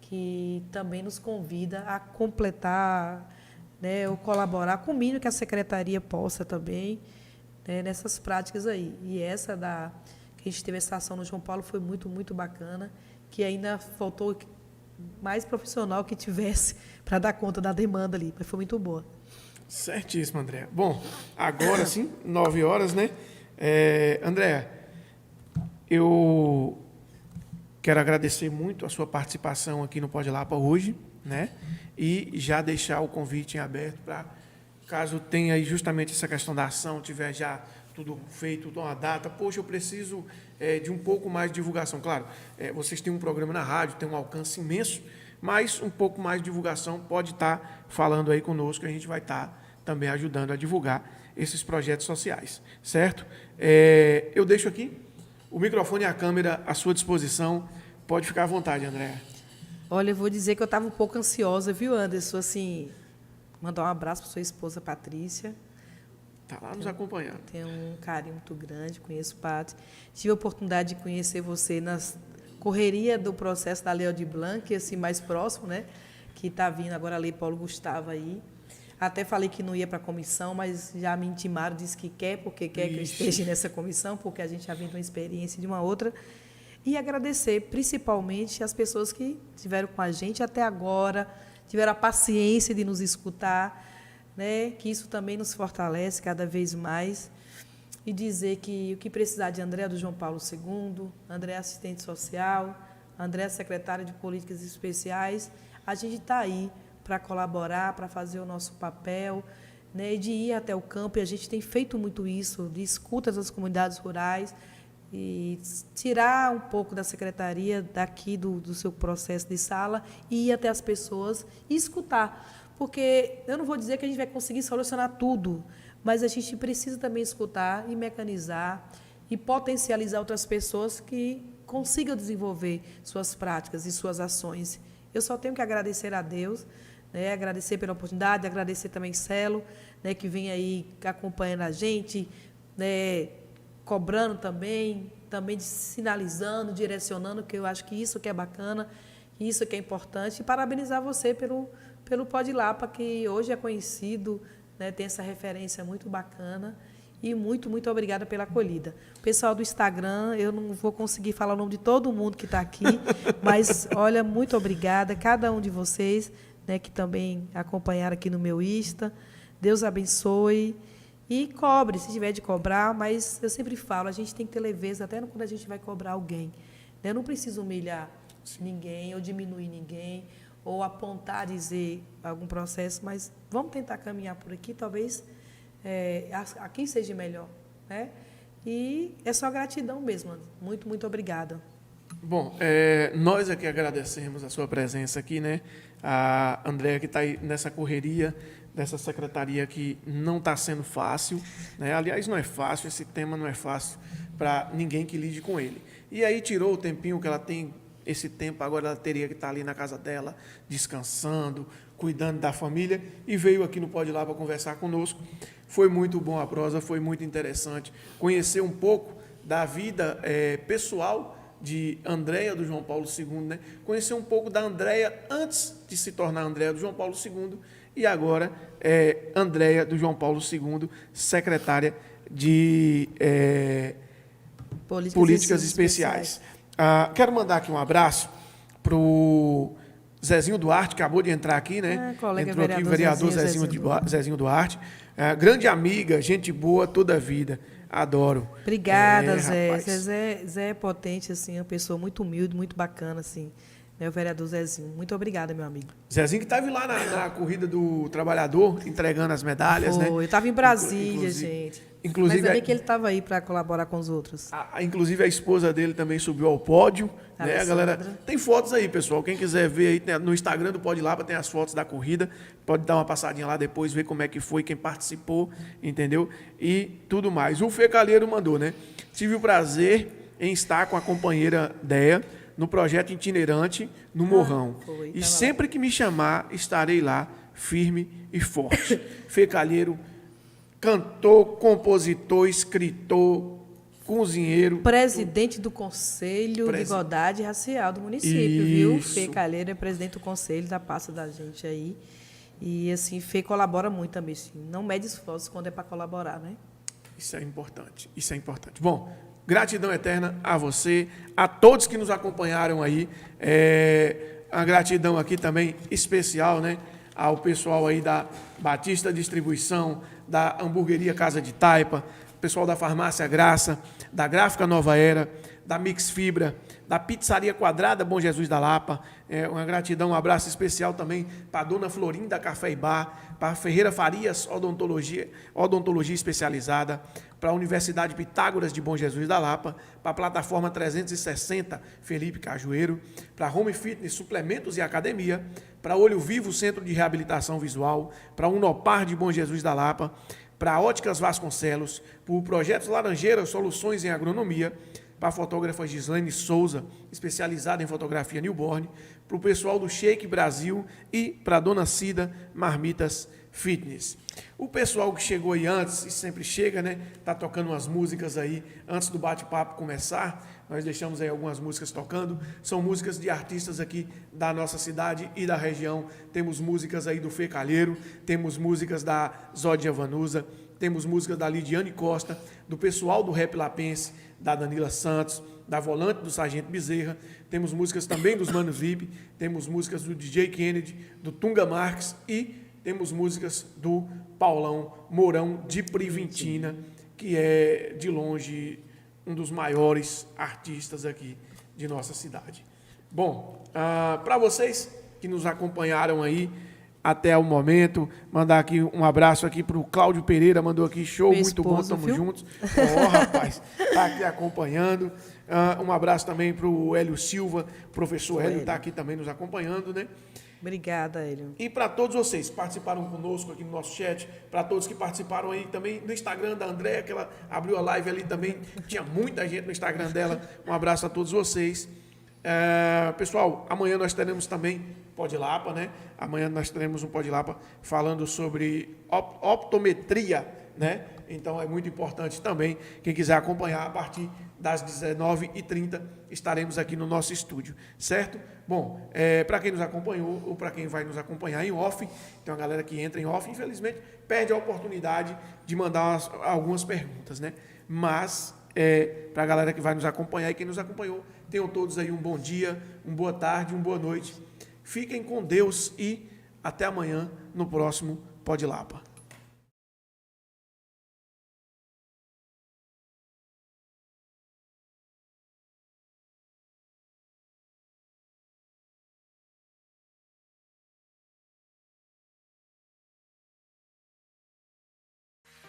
que também nos convida a completar, né, ou colaborar com o mínimo que a secretaria possa também, né, nessas práticas aí. E essa que a gente teve essa ação no João Paulo foi muito, muito bacana, que ainda faltou mais profissional que tivesse para dar conta da demanda ali, mas foi muito boa. Certíssimo, André. Bom, agora sim, 9 horas, né? André, eu quero agradecer muito a sua participação aqui no Pode Lapa hoje, né? E já deixar o convite em aberto para, caso tenha aí justamente essa questão da ação, tiver já tudo feito, uma data, poxa, eu preciso de um pouco mais de divulgação. Claro, vocês têm um programa na rádio, tem um alcance imenso, mas um pouco mais de divulgação pode estar falando aí conosco, a gente vai estar também ajudando a divulgar esses projetos sociais, certo? Eu deixo aqui o microfone e a câmera à sua disposição. Pode ficar à vontade, André. Olha, eu vou dizer que eu estava um pouco ansiosa, viu, Anderson? Assim, mandar um abraço para sua esposa, Patrícia. Está lá nos acompanhando. Tenho um carinho muito grande, conheço o Pati. Tive a oportunidade de conhecer você na correria do processo da Lei Aldir Blanc, assim, mais próximo, né? Que está vindo agora a Lei Paulo Gustavo aí. Até falei que não ia para a comissão, mas já me intimaram, disse que quer, porque quer que eu esteja nessa comissão, porque a gente já vem de uma experiência de uma outra. E agradecer, principalmente, as pessoas que estiveram com a gente até agora, tiveram a paciência de nos escutar, né? Que isso também nos fortalece cada vez mais. E dizer que o que precisar de André do João Paulo II, André assistente social, André secretário de Políticas Especiais, a gente está aí para colaborar, para fazer o nosso papel, né, de ir até o campo, e a gente tem feito muito isso, de escuta das comunidades rurais, e tirar um pouco da secretaria daqui do seu processo de sala e ir até as pessoas e escutar. Porque eu não vou dizer que a gente vai conseguir solucionar tudo, mas a gente precisa também escutar e mecanizar e potencializar outras pessoas que consigam desenvolver suas práticas e suas ações. Eu só tenho que agradecer a Deus, né, agradecer pela oportunidade, agradecer também Celo, né, que vem aí acompanhando a gente, né, cobrando também sinalizando, direcionando, que eu acho que isso que é bacana, isso que é importante. E parabenizar você pelo Pode Lapa, que hoje é conhecido, né, tem essa referência muito bacana. E muito, muito obrigada pela acolhida. O pessoal do Instagram, eu não vou conseguir falar o nome de todo mundo que está aqui, mas, olha, muito obrigada a cada um de vocês, né, que também acompanharam aqui no meu Insta. Deus abençoe e cobre, se tiver de cobrar, mas eu sempre falo, a gente tem que ter leveza, até quando a gente vai cobrar alguém. Né? Não precisa humilhar ninguém, ou diminuir ninguém, ou apontar, dizer algum processo, mas vamos tentar caminhar por aqui, talvez aqui seja melhor, né? E é só gratidão mesmo. Muito, muito obrigada. Bom, nós aqui agradecemos a sua presença aqui, né? A Andréa, que está aí nessa correria dessa secretaria, que não está sendo fácil, né? Aliás, não é fácil, esse tema não é fácil para ninguém que lide com ele. E aí tirou o tempinho que ela tem, esse tempo agora ela teria que estar ali na casa dela, descansando, cuidando da família, e veio aqui no Pode Lá para conversar conosco. Foi muito bom a prosa, foi muito interessante conhecer um pouco da vida pessoal de Andréia do João Paulo II, né? Conhecer um pouco da Andréia antes de se tornar Andréia do João Paulo II e agora é Andréia do João Paulo II, secretária de Políticas Especiais. Quero mandar aqui um abraço para o Zezinho Duarte, que acabou de entrar aqui, né? Colega Entrou aqui o vereador Zezinho Duarte. Grande amiga, gente boa toda a vida. Adoro. Obrigada, Zé. Zé é potente, assim, uma pessoa muito humilde, muito bacana, assim. Né, o vereador Zezinho. Muito obrigada, meu amigo. Zezinho que estava lá na corrida do trabalhador, entregando as medalhas, né? Eu estava em Brasília, gente. Inclusive, mas é bem que ele estava aí para colaborar com os outros. Inclusive, a esposa dele também subiu ao pódio. Né? A galera, tem fotos aí, pessoal. Quem quiser ver aí no Instagram do Pode Lapa, tem as fotos da corrida. Pode dar uma passadinha lá depois, ver como é que foi, quem participou, entendeu? E tudo mais. O Fê Calheiro mandou, né? Tive o prazer em estar com a companheira Deia no projeto itinerante no Morrão. E sempre que me chamar, estarei lá, firme e forte. Fê Calheiro, cantor, compositor, escritor, cozinheiro. Presidente do Conselho de Igualdade Racial do município, viu? Fê Calheiro é presidente do conselho da pasta da gente aí. E, assim, Fê colabora muito também. Assim. Não mede esforços quando é para colaborar, né? Isso é importante, isso é importante. Bom, gratidão eterna a você, a todos que nos acompanharam aí. A gratidão aqui também especial, né? Ao pessoal aí da Batista Distribuição, da Hamburgueria Casa de Taipa, pessoal da Farmácia Graça, da Gráfica Nova Era, da Mix Fibra, da Pizzaria Quadrada Bom Jesus da Lapa. Uma gratidão, um abraço especial também para a Dona Florinda Café e Bar, para a Ferreira Farias Odontologia Especializada, para a Universidade Pitágoras de Bom Jesus da Lapa, para a Plataforma 360 Felipe Cajueiro, para a Home Fitness Suplementos e Academia, para Olho Vivo Centro de Reabilitação Visual, para a Unopar de Bom Jesus da Lapa, para a Óticas Vasconcelos, para o Projetos Laranjeira Soluções em Agronomia, para a fotógrafa Gislaine Souza, especializada em fotografia newborn, para o pessoal do Shake Brasil e para a Dona Cida Marmitas Fitness. O pessoal que chegou aí antes, e sempre chega, né? Tá tocando umas músicas aí antes do bate-papo começar. Nós deixamos aí algumas músicas tocando. São músicas de artistas aqui da nossa cidade e da região. Temos músicas aí do Fê Calheiro, temos músicas da Zódia Vanusa, temos músicas da Lidiane Costa, do pessoal do Rap Lapense, da Danila Santos, da Volante do Sargento Bezerra, temos músicas também dos Manos VIP, temos músicas do DJ Kennedy, do Tunga Marques e temos músicas do Paulão Mourão de Privintina, que é, de longe, um dos maiores artistas aqui de nossa cidade. Bom, para vocês que nos acompanharam aí até o momento, mandar aqui um abraço aqui para o Cláudio Pereira, mandou aqui, show, meu muito esposo, bom, tamo viu? juntos. Rapaz, tá aqui acompanhando. Um abraço também para o Hélio Silva, professor Hélio está aqui também nos acompanhando, né? Obrigada, Hélio. E para todos vocês que participaram conosco aqui no nosso chat, para todos que participaram aí também no Instagram da Andréia, que ela abriu a live ali também, tinha muita gente no Instagram dela. Um abraço a todos vocês. Pessoal, amanhã nós teremos também Pode Lapa, né? Amanhã nós teremos um Pode Lapa falando sobre optometria, né? Então é muito importante também, quem quiser acompanhar a partir das 19h30, estaremos aqui no nosso estúdio, certo? Bom, para quem nos acompanhou ou para quem vai nos acompanhar em off, tem uma galera que entra em off, infelizmente, perde a oportunidade de mandar algumas perguntas, né? Mas, para a galera que vai nos acompanhar e quem nos acompanhou, tenham todos aí um bom dia, uma boa tarde, uma boa noite. Fiquem com Deus e até amanhã no próximo Pode Lapa.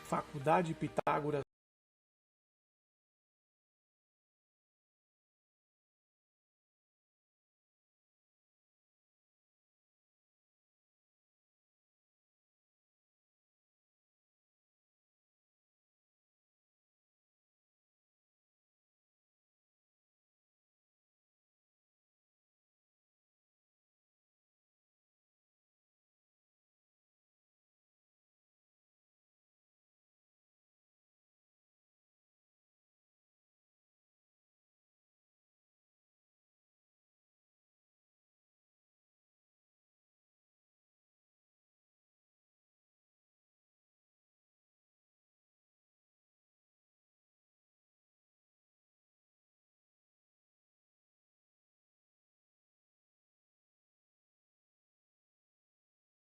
Faculdade Pitágoras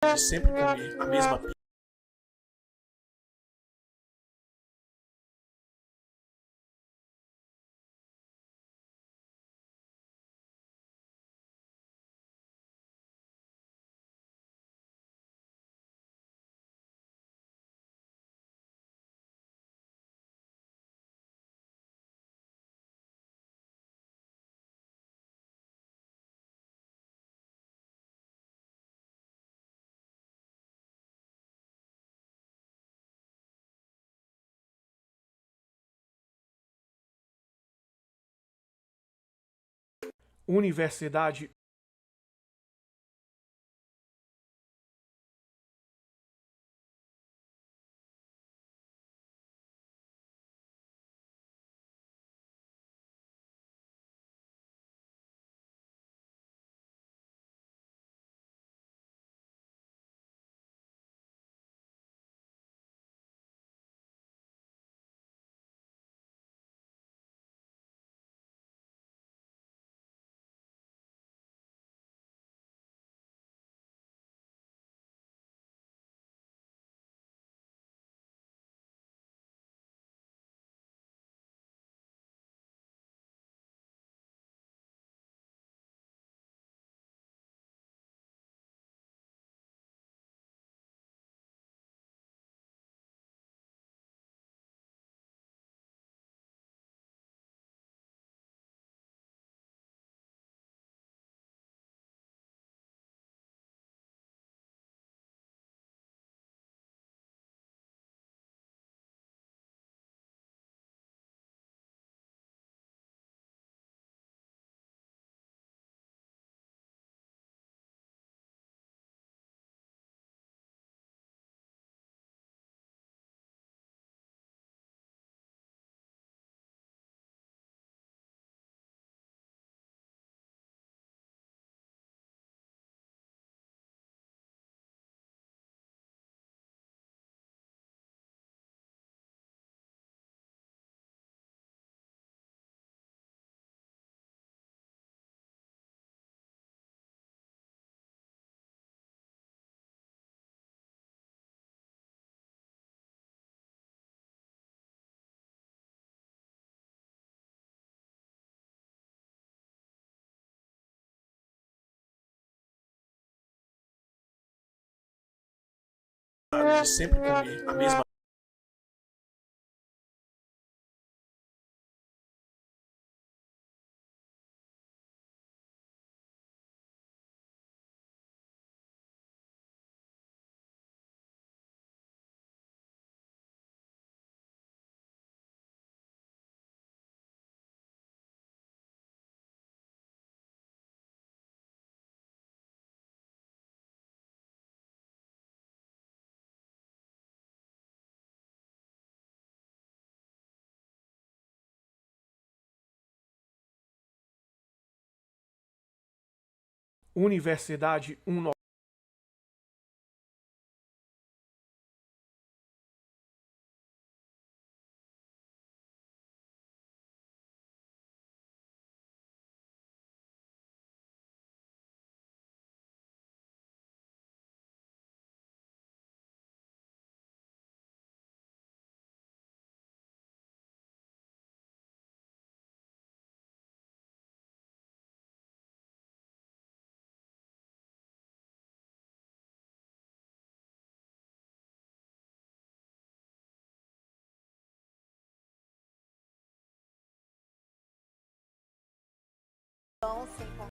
de sempre comer a mesma pizza. Universidade de sempre comer a mesma Universidade 1. Então, sim.